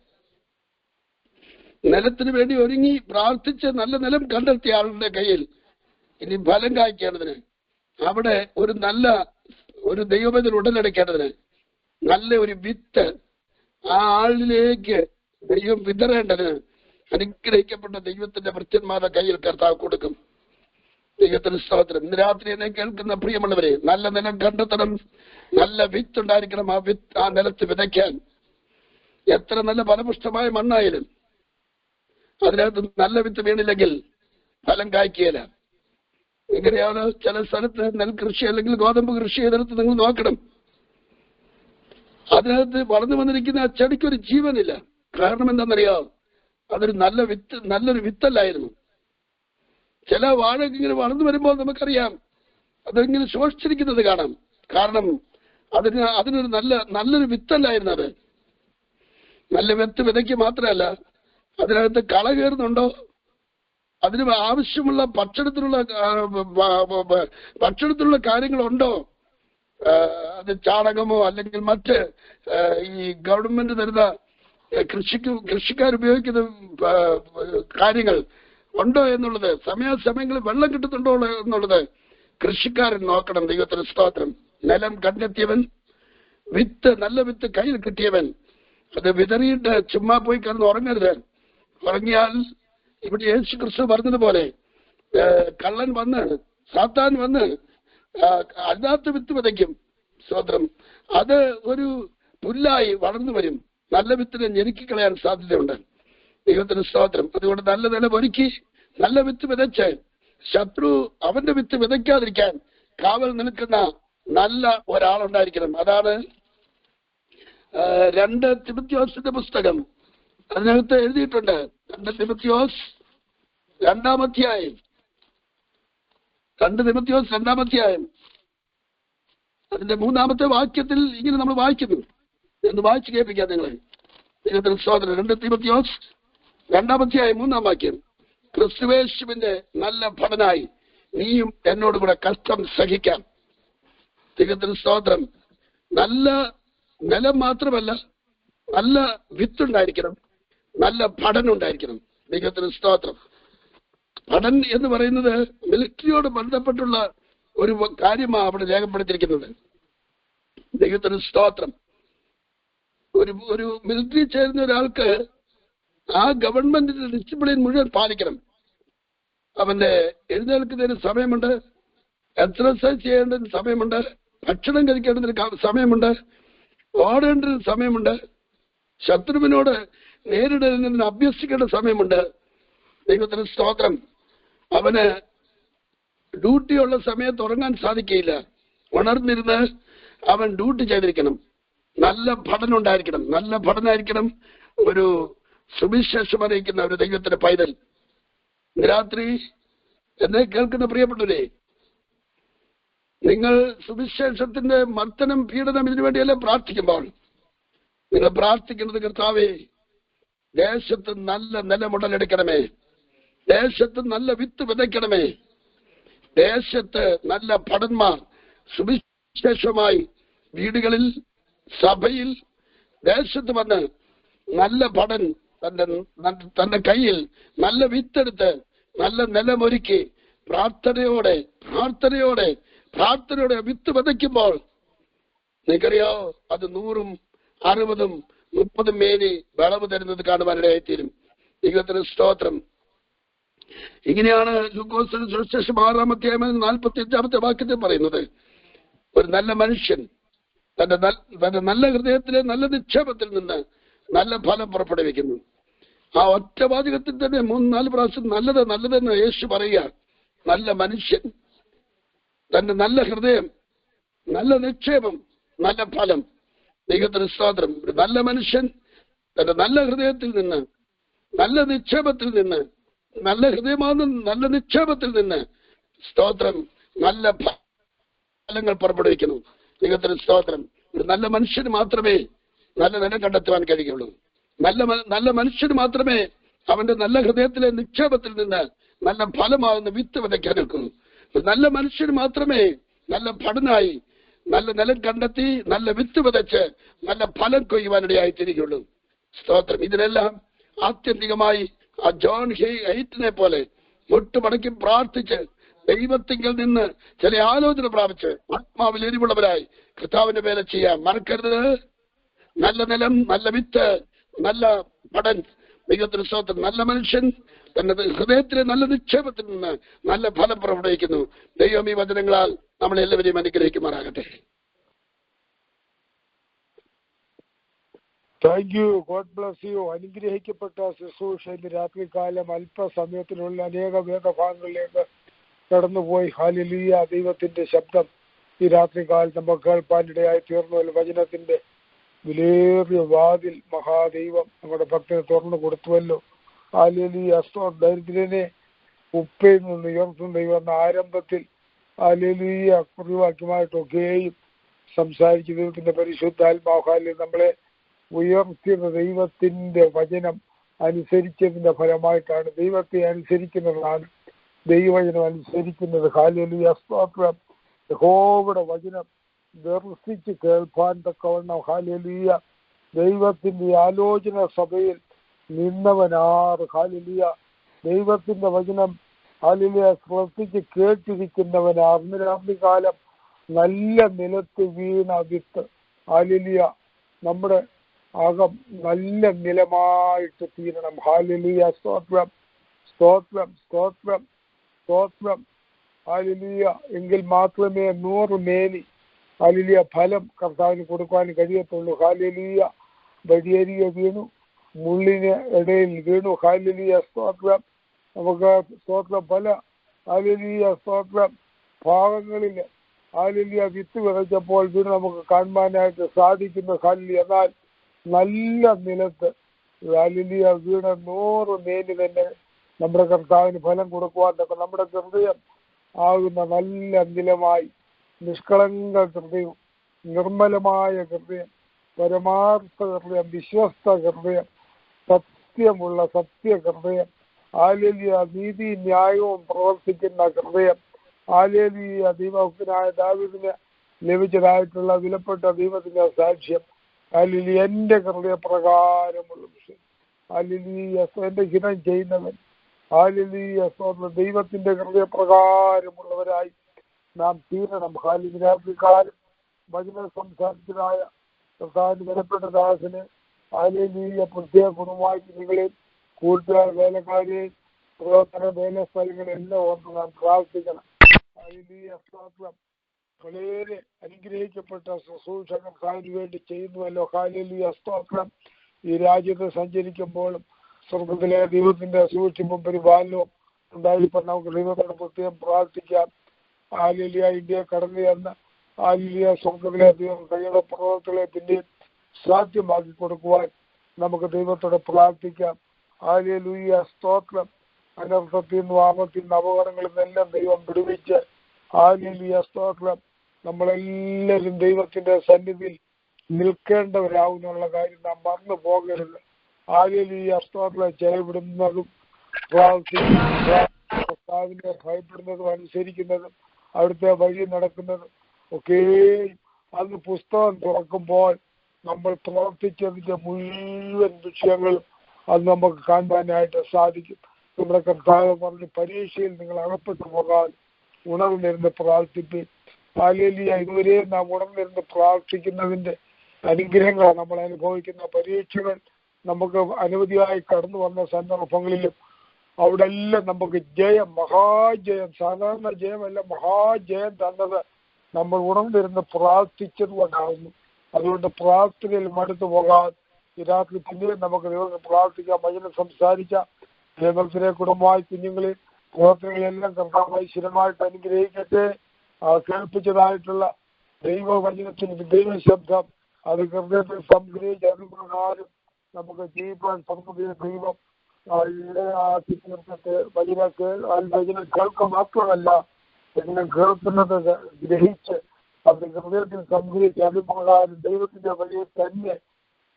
നിലത്തിന് വേണ്ടി ഒരുങ്ങി പ്രാർത്ഥിച്ച് നല്ല നിലം കണ്ടെത്തിയ ആളുടെ കയ്യിൽ ഇനി ഫലം കായ്ക്കേണ്ടതിന്, അവിടെ ഒരു ദൈവത്തിൽ ഉടലെടുക്കേണ്ടതിന് നല്ല ഒരു വിത്ത് ആ ആളിലേക്ക് ദൈവം വിതറേണ്ടതിന് അനുഗ്രഹിക്കപ്പെട്ട ദൈവത്തിന്റെ ഭൃത്യന്മാരുടെ കയ്യിൽ കർത്താവ് കൊടുക്കും. ദൈവത്തിന് സ്തോത്രം. ഇന്ന് രാത്രി എന്നെ കേൾക്കുന്ന പ്രിയമുള്ളവരെ, നല്ല നിലം കണ്ടെത്തണം. നല്ല വിത്ത് ഉണ്ടായിരിക്കണം. ആ നിലത്ത് വിതയ്ക്കാൻ എത്ര നല്ല ഫലപുഷ്ടമായ മണ്ണായാലും അതിനകത്ത് നല്ല വിത്ത് വീണില്ലെങ്കിൽ ഫലം കായ്ക്കുകയില്ല. എങ്ങനെയാണ് ചില സ്ഥലത്ത് നെൽകൃഷി അല്ലെങ്കിൽ ഗോതമ്പ് കൃഷി ചെയ്തെടുത്ത് നിങ്ങൾ നോക്കണം. അതിനകത്ത് വളർന്നു വന്നിരിക്കുന്ന ആ ചെടിക്കൊരു ജീവനില്ല. കാരണം എന്താണെന്നറിയാം, അതൊരു നല്ലൊരു വിത്തല്ലായിരുന്നു. ചില വാഴ ഇങ്ങനെ വളർന്നു വരുമ്പോൾ നമുക്കറിയാം അതിങ്ങനെ ശോഷിച്ചിരിക്കുന്നത് കാണാം. കാരണം അതിനൊരു നല്ലൊരു വിത്തല്ലായിരുന്നു. അത് നല്ല വിത്ത് വിതയ്ക്ക് മാത്രമല്ല, അതിനകത്ത് കള കയറുന്നുണ്ടോ, അതിന് ആവശ്യമുള്ള ഭക്ഷണത്തിലുള്ള കാര്യങ്ങളുണ്ടോ, അത് ചാണകമോ അല്ലെങ്കിൽ മറ്റ് ഈ ഗവൺമെന്റ് തരുന്ന കൃഷിക്കാർ ഉപയോഗിക്കുന്ന കാര്യങ്ങൾ ഉണ്ടോ എന്നുള്ളത്, സമയാസമയങ്ങളിൽ വെള്ളം കിട്ടുന്നുണ്ടോ എന്നുള്ളത് കൃഷിക്കാരൻ നോക്കണം. ദൈവത്തിന് സ്തോത്രം. നിലം കണ്ടെത്തിയവൻ, നല്ല വിത്ത് കയ്യിൽ കിട്ടിയവൻ അത് വിതറിയിട്ട് ചുമ്മാ പോയി കിടന്ന് ഉറങ്ങരുത്. ഉറങ്ങിയാൽ ഇവിടെ യേശു ക്രിസ്തു പറഞ്ഞതുപോലെ കള്ളൻ വന്ന്, സാത്താൻ വന്ന് അതിനകത്ത് വിത്ത് വിതയ്ക്കും. സ്തോത്രം. അത് ഒരു പുല്ലായി വളർന്നു വരും. നല്ല വിത്തിനെ ഞെരുക്കിക്കളയാൻ സാധ്യതയുണ്ട്. ദൈവത്തിന് സ്തോത്രം. അതുകൊണ്ട് നല്ല നിലം ഒരുക്കി നല്ല വിത്ത് വിതച്ച് ശത്രു അവന്റെ വിത്ത് വിതയ്ക്കാതിരിക്കാൻ കാവൽ നിൽക്കുന്ന നല്ല ഒരാളുണ്ടായിരിക്കണം. അതാണ് 2 തിമോഥെയോസിന്റെ പുസ്തകം. അതിനകത്ത് എഴുതിയിട്ടുണ്ട്. 2 തിമോഥെയോസ് 2-ാം അധ്യായം. 2 തിമോഥെയോസ് 2-ാം അധ്യായം അതിന്റെ 3-ാമത്തെ വാക്യത്തിൽ ഇങ്ങനെ നമ്മൾ വായിക്കുന്നു. എന്ന് വായിച്ചു കേൾപ്പിക്കാം നിങ്ങളെ. ദൈവത്തിന് സ്തോത്രം. 2 തിമോഥെയോസ് 2-ാം അധ്യായം 3-ാം വാക്യം. ക്രിസ്തുയേശുവിന്റെ നല്ല ഭടനായി നീയും എന്നോട് കൂടെ കഷ്ടം സഹിക്കാം. ദൈവത്തിന് സ്തോത്രം. നല്ല നിലം മാത്രമല്ല, നല്ല വിത്തുണ്ടായിരിക്കണം, നല്ല പഠനുണ്ടായിരിക്കണം. ദൈവത്തിന് സ്തോത്രം. പഠൻ എന്ന് പറയുന്നത് മിലിറ്ററിയോട് ബന്ധപ്പെട്ടുള്ള ഒരു കാര്യമാണ് അവിടെ രേഖപ്പെടുത്തിയിരിക്കുന്നത്. ദൈവത്തിന് സ്തോത്രം. ഒരു മിലിറ്ററി ചേരുന്ന ഒരാൾക്ക് ആ ഗവൺമെന്റിന്റെ ഡിസിപ്ലിൻ മുഴുവൻ പാലിക്കണം. അവന്റെ എഴുന്നേൽക്കുന്നതിന് സമയമുണ്ട്, എക്സർസൈസ് ചെയ്യേണ്ടതിന് സമയമുണ്ട്, ഭക്ഷണം കഴിക്കേണ്ടതിന് സമയമുണ്ട്, ഓടേണ്ടതിന് സമയമുണ്ട്, ശത്രുവിനോട് നേരിടുന്നതിന് അഭ്യസിക്കേണ്ട സമയമുണ്ട്. ദൈവത്തിന് സ്തോത്രം. അവന് ഡ്യൂട്ടിയുള്ള സമയത്ത് ഉറങ്ങാൻ സാധിക്കില്ല. ഉണർന്നിരുന്ന് അവൻ ഡ്യൂട്ടി ചെയ്തിരിക്കണം. നല്ല പഠനം ഉണ്ടായിരിക്കണം. നല്ല പഠനമായിരിക്കണം ഒരു സുവിശേഷം അറിയിക്കുന്ന ഒരു ദൈവത്തിന്റെ പൈതൽ. രാത്രി എന്നെ കേൾക്കുന്ന പ്രിയപ്പെട്ടവരെ, നിങ്ങൾ സുവിശേഷത്തിന്റെ മർദ്ദനം, പീഡനം ഇതിനു വേണ്ടിയെല്ലാം പ്രാർത്ഥിക്കുമ്പോൾ നിങ്ങൾ പ്രാർത്ഥിക്കുന്നത്, കർത്താവേ, ദേശത്ത് നല്ല നിലമുടലെടുക്കണമേ, ദേശത്ത് നല്ല വിത്ത് വിതയ്ക്കണമേ, ദേശത്ത് നല്ല ഭടന്മാർ സുവിശേഷമായി വീടുകളിൽ, സഭയിൽ, ദേശത്ത് വന്ന് നല്ല ഭടൻ തന്റെ കയ്യിൽ നല്ല വിത്തെടുത്ത് നല്ല നിലമൊരുക്കി പ്രാർത്ഥനയോടെ വിത്ത് വിതയ്ക്കുമ്പോൾ നിങ്ങൾക്കറിയോ, അത് 100ഉം 60ഉം 30ഉം മേനി വിളവ് തരുന്നത് കാണുവാനിടയായിത്തീരും. ദൈവത്തിന് സ്തോത്രം. ഇങ്ങനെയാണ് ലൂക്കോസിന്റെ സുവിശേഷം 6-ാം അധ്യായം 45-ാമത്തെ വാക്യത്തിൽ പറയുന്നത്. ഒരു നല്ല മനുഷ്യൻ തന്റെ നല്ല ഹൃദയത്തിലെ നല്ല നിക്ഷേപത്തിൽ നിന്ന് നല്ല ഫലം പുറപ്പെടുവിക്കുന്നു. ആ ഒറ്റ വാചകത്തിൽ തന്നെ 3-4 പ്രാവശ്യം നല്ലതെന്ന് യേശു പറയുക. നല്ല മനുഷ്യൻ, തന്റെ നല്ല ഹൃദയം, നല്ല നിക്ഷേപം, നല്ല ഫലം. ദൈവത്തിന് സ്തോത്രം. ഒരു നല്ല മനുഷ്യൻ തന്റെ നല്ല ഹൃദയത്തിൽ നിന്ന്, നല്ല നിക്ഷേപത്തിൽ നിന്ന്, നല്ല ഹൃദയമാകുന്ന നല്ല നിക്ഷേപത്തിൽ നിന്ന് സ്തോത്രം നല്ല ഫലങ്ങൾ പുറപ്പെടുവിക്കുന്നു. ദൈവത്തിന് സ്തോത്രം. ഒരു നല്ല മനുഷ്യന് മാത്രമേ നല്ല നിലം കണ്ടെത്തുവാൻ കഴിയുള്ളൂ. നല്ല മനുഷ്യന് മാത്രമേ അവന്റെ നല്ല ഹൃദയത്തിലെ നിക്ഷേപത്തിൽ നിന്ന് നല്ല ഫലമാകുന്ന വിത്ത് വിതയ്ക്കാൻ ഒക്കുള്ളൂ. നല്ല മനുഷ്യന് മാത്രമേ നല്ല പഠനായി നല്ല നിലം കണ്ടെത്തി നല്ല വിത്ത് വിതച്ച് നല്ല ഫലം കൊയ്യുവാനിടയായി തിരികുള്ളൂ. സ്തോത്രം. ഇതിനെല്ലാം ആത്യന്തികമായി ആ ജോൺ ഹെയ്റ്റിനെ പോലെ മുട്ടുമടക്കി പ്രാർത്ഥിച്ച് ദൈവത്തിങ്കിൽ നിന്ന് ചില ആലോചന പ്രാപിച്ച് ആത്മാവിൽ എരിവുള്ളവരായി കർത്താവിന്റെ വേല ചെയ്യാം. മറക്കരുത്, നല്ല നിലം, നല്ല വിത്ത്, നല്ല പഠൻ. ദൈവത്തിന് സ്തോത്രം. നല്ല മനുഷ്യൻ തന്റെ ഹൃദയത്തിലെ നല്ല നിക്ഷേപത്തിൽ നിന്ന് നല്ല ഫലം പുറപ്പെടുവിക്കുന്നു. ദൈവം ഈ വചനങ്ങളാൽ നമ്മളെല്ലാവരെയും അനുഗ്രഹിക്കുമാറാകട്ടെ. Thank you. God bless U. അനുഗ്രഹിക്കപ്പെട്ട ശുശ്രൂഷ ഇന്ന് രാത്രികാലം അല്പസമയത്തിനുള്ള അനേക വേദഭാഗങ്ങളിലേക്ക് കടന്നുപോയി. ഹല്ലേലൂയ. ദൈവത്തിന്റെ ശബ്ദം ഈ രാത്രികാലം നമുക്ക് കേൾപ്പാനിടയായി തീർന്നു. വചനത്തിന്റെ വിലേറിയ വാതിൽ മഹാദൈവം നമ്മുടെ ഭക്തന് തുറന്നു കൊടുത്തുവല്ലോ. ഹല്ലേലൂയ. ദരിദ്രനെ ഉപ്പയിൽ നിന്ന് ഉയർത്തുന്ന ദൈവം എന്ന ആരംഭത്തിൽ ഹല്ലേലൂയ കുറിവാക്യമായിട്ടൊക്കെയും സംസാരിച്ച ദൈവത്തിന്റെ പരിശുദ്ധാത്മാവ് നമ്മളെ ഉയർത്തിയ ദൈവത്തിന്റെ വചനം അനുസരിച്ചതിന്റെ ഫലമായിട്ടാണ്. ദൈവത്തെ അനുസരിക്കുന്നതാണ് ദൈവവചനം അനുസരിക്കുന്നത്. ഹല്ലേലൂയ. സ്തോത്രം. യഹോവയുടെ വചനം ദർശിച്ച് കേൾപ്പാൻ തക്കവണ്ണം ഹല്ലേലൂയ ദൈവത്തിന്റെ ആലോചന സഭയിൽ നിന്നവനാർ. ഹല്ലേലൂയ. ദൈവത്തിന്റെ വചനം ഹല്ലേലൂയ ശ്രദ്ധിച്ച് കേട്ടിരിക്കുന്നവനാർ. ഇന്ന് രാത്രികാലം നല്ല നിലത്ത് വീണ വിത്ത് ഹല്ലേലൂയ നമ്മുടെ അകം നല്ല നിലമായിട്ട് തീരണം. ഹല്ലേലൂയ. സ്തോത്രം, സ്തോത്രം, സ്തോത്രം, സ്തോത്രം. ഹല്ലേലൂയ. എങ്കിൽ മാത്രമേ 100 മേനി ഹല്ലേലൂയ ഫലം കർത്താവിന് കൊടുക്കാൻ കഴിയത്തുള്ളൂ. ഹല്ലേലൂയ. വഴിയരികെ വീണു, മുള്ളിന് ഇടയിൽ വീണു. ഹല്ലേലൂയ. സ്തോത്രം. നമുക്ക് സ്തോത്രം പല ഹല്ലേലൂയ സ്തോത്രം ഭാഗങ്ങളിൽ ഹല്ലേലൂയ വിത്ത് വിതച്ചപ്പോൾ വീണ് നമുക്ക് കാണുവാനായിട്ട് സാധിക്കുന്നു. ഹല്ലേലൂയ. എന്നാൽ നല്ല നിലത്ത് ഹല്ലേലൂയ വീണ 100 മേനി തന്നെ നമ്മുടെ കർത്താവിന് ഫലം കൊടുക്കുവാൻ നമ്മുടെ ഹൃദയം ആകുന്ന നല്ല നിലമായി നിഷ്കളങ്ക ഹൃദയം, നിർമ്മലമായ ഹൃദയം, പരമാർത്ഥ ഹൃദയം, വിശ്വസ്ത ഹൃദയം, സത്യമുള്ള സത്യഹൃദയം, ഹല്ലേലൂയ നീതി ന്യായവും പ്രവർത്തിക്കുന്ന ഹൃദയം, ഹല്ലേലൂയ ദൈവഭക്തനായ ദാവീദിന് ലഭിച്ചതായിട്ടുള്ള വിലപ്പെട്ട ദൈവത്തിന്റെ സാക്ഷ്യം, ഹല്ലേലൂയ എന്റെ ഹൃദയപ്രകാരമുള്ള വിഷയം, ഹല്ലേലൂയ എന്റെ ഹിതം ചെയ്യുന്നവൻ, ഹല്ലേലൂയ സ്വന്തം ദൈവത്തിന്റെ ഹൃദയപ്രകാരമുള്ളവരായി നാം തീരണം. ഹല്ലേലൂയ. വചന സംസാരിച്ചതായ കർത്താവിന്റെ വിലപ്പെട്ട ദാസന് ഹല്ലേലൂയ പ്രത്യേക ഗുണമായി നിങ്ങളെയും കൂട്ടുകാർ വേലക്കാരെയും പ്രവർത്തന വേല സ്ഥലങ്ങളെല്ലാം ഓർത്ത് നാം പ്രാർത്ഥിക്കണം. ഹല്ലേലൂയ, സ്തോത്രം. വളരെ അനുഗ്രഹിക്കപ്പെട്ട ശുശ്രൂഷകൾ അതിനു വേണ്ടി ചെയ്യുന്നുവല്ലോ. ഹല്ലേലൂയ, സ്തോത്രം. ഈ രാജ്യത്ത് സഞ്ചരിക്കുമ്പോഴും സ്വർഗത്തിലെ ദൈവത്തിന്റെ സൂക്ഷിപ്പും പരിപാലനവും ഉണ്ടായിരിക്കും. നമുക്ക് ദൈവത്തോട് പ്രത്യേകം പ്രാർത്ഥിക്കാം. ഹല്ലേലൂയ, ഇന്ത്യ കടന്നു ചെന്ന് ഹല്ലേലൂയ സ്വർഗത്തിലെ ദൈവം കൈയുടെ പ്രവർത്തനങ്ങളെ പിന്നെയും സാധ്യമാക്കി കൊടുക്കുവാൻ നമുക്ക് ദൈവത്തോട് പ്രാർത്ഥിക്കാം. ഹല്ലേലൂയ, സ്തോത്രം. അനർത്ഥത്തിൽ നിന്നും ആപത്തിൽ നിന്നും അപകടങ്ങളിൽ നിന്നെല്ലാം ദൈവം വിടുവിച്ച് ഹല്ലേലൂയ, സ്തോത്രം. നമ്മളെല്ലാവരും ദൈവത്തിന്റെ സന്നിധിയിൽ നിൽക്കേണ്ടവരാവുന്നുള്ള കാര്യം നാം മറന്നു പോകരുത്. ഹല്ലേലൂയ, സ്തോത്രം. ചെലവിടുന്നതും കർത്താവിനെ ഭയപ്പെടുന്നതും അനുസരിക്കുന്നതും അവിടുത്തെ വഴി നടക്കുന്നതും ഒക്കെ അന്ന് പുസ്തകം തുറക്കുമ്പോൾ നമ്മൾ പ്രവർത്തിച്ചതിന്റെ മുഴുവൻ വിഷയങ്ങളും അത് നമുക്ക് കാണാനായിട്ട് സാധിക്കും. നമ്മുടെ കർത്താവ് പറഞ്ഞ് പരീക്ഷയിൽ നിങ്ങൾ അകപ്പെട്ടു പോകാൻ ഉണർന്നിരുന്ന് പ്രാർത്ഥിപ്പിൻ. ഹല്ലേലൂയ, ഇതുവരെ നാം ഉണർന്നിരുന്ന് പ്രാർത്ഥിക്കുന്നതിന്റെ അനുഗ്രഹങ്ങളാണ് നമ്മൾ അനുഭവിക്കുന്ന. പരീക്ഷകൾ നമുക്ക് അനവധിയായി കടന്നു വന്ന സന്ദർഭങ്ങളിലും അവിടെ എല്ലാം നമുക്ക് ജയം, മഹാജയം, സാധാരണ ജയമല്ല, മഹാജയം തന്നത് നമ്മൾ ഉണർന്നിരുന്ന് പ്രാർത്ഥിച്ചത് കൊണ്ടാകുന്നു. അതുകൊണ്ട് പ്രാർത്ഥനയിൽ മടുത്തു പോകാൻ ഈ രാത്രി പിന്നെയും നമുക്ക് ദൈവത്തെ പ്രാർത്ഥിക്കാം. വചനം സംസാരിക്കാം. ദൈവത്തിലെ കുടുംബമായി കുഞ്ഞുങ്ങളെ പ്രവർത്തനങ്ങളെല്ലാം കർത്താവായി സ്ഥിരമായിട്ട് അനുഗ്രഹിക്കട്ടെ. കേൾപ്പിച്ചതായിട്ടുള്ള ദൈവവചനത്തിന് ദൈവശബ്ദം അത് ഹൃദയത്തിൽ സംഗ്രഹിച്ച് അതുപ്രകാരം നമുക്ക് ജീവിക്കാൻ പദ്ധതിയെ ദൈവം ഇടയാക്കി തീർത്തിട്ട് വചനം കേൾക്കുക മാത്രമല്ല, വചനം കേൾക്കുന്നത് ഗ്രഹിച്ച് അത് ഹൃദയത്തിൽ സംഗ്രഹിച്ച് അതുപ്രകാരം ദൈവത്തിന്റെ വഴിയെ തന്നെ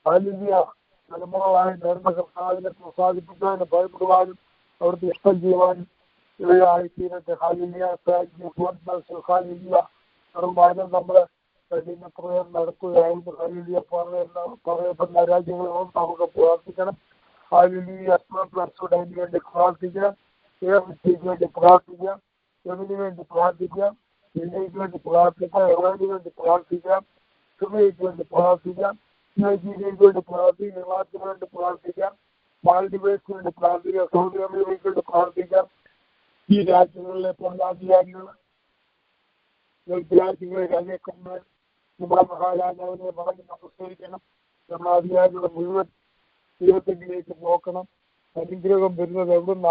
ഹല്ലേലൂയ തലമുറകളായി നേർന്ന കർത്താവിനെ പ്രസാദിപ്പിക്കാനും ഭയപ്പെടുവാനും അവിടുത്തെ ഇഷ്ടം ചെയ്യുവാനും ഇവയായി തീരട്ടെ. Hallelujah, hallelujah. നമ്മള് കഴിഞ്ഞ പ്രയർ നടത്തുകയായിരുന്നു. ഹല്ലേലൂയ, പറയപ്പെടുന്ന രാജ്യങ്ങളെ നമുക്ക് പ്രാർത്ഥിക്കണം. ഹല്ലേലൂയ, അതിനു വേണ്ടി പ്രാർത്ഥിക്കാം. കേരളത്തിലേക്ക് വേണ്ടി പ്രാർത്ഥിക്കാം. എവിന് വേണ്ടി പ്രാർത്ഥിക്കാം. ഇന്ത്യക്ക് വേണ്ടി പ്രാർത്ഥിക്കാം. ഇറാന് വേണ്ടി പ്രാർത്ഥിക്കാം. സിറിയയ്ക്ക് വേണ്ടി പ്രാർത്ഥിക്കാം. നൈജീരിയയ്ക്ക് വേണ്ടി പ്രാർത്ഥിക്കാം. ഇറാഖിന് വേണ്ടി പ്രാർത്ഥിക്കാം. മാൽഡീവ്സിന് വേണ്ടി പ്രാർത്ഥിക്കാം. സൗദി അറേബ്യയ്ക്ക് വേണ്ടി പ്രാർത്ഥിക്കാം. ഈ രാജ്യങ്ങളിലെ ഭരണാധികാരികൾ, ഗൾഫ് രാജ്യങ്ങളെ രാജാക്കന്മാർ നമ്മുടെ മഹാരാജാവിനെ പറഞ്ഞ് നമസ്കരിക്കണം. ഭരണാധികാരികളുടെ മുഴുവൻ ദൈവത്തിലേക്ക് നോക്കണം. അനുഗ്രഹം വരുന്നത് എവിടെ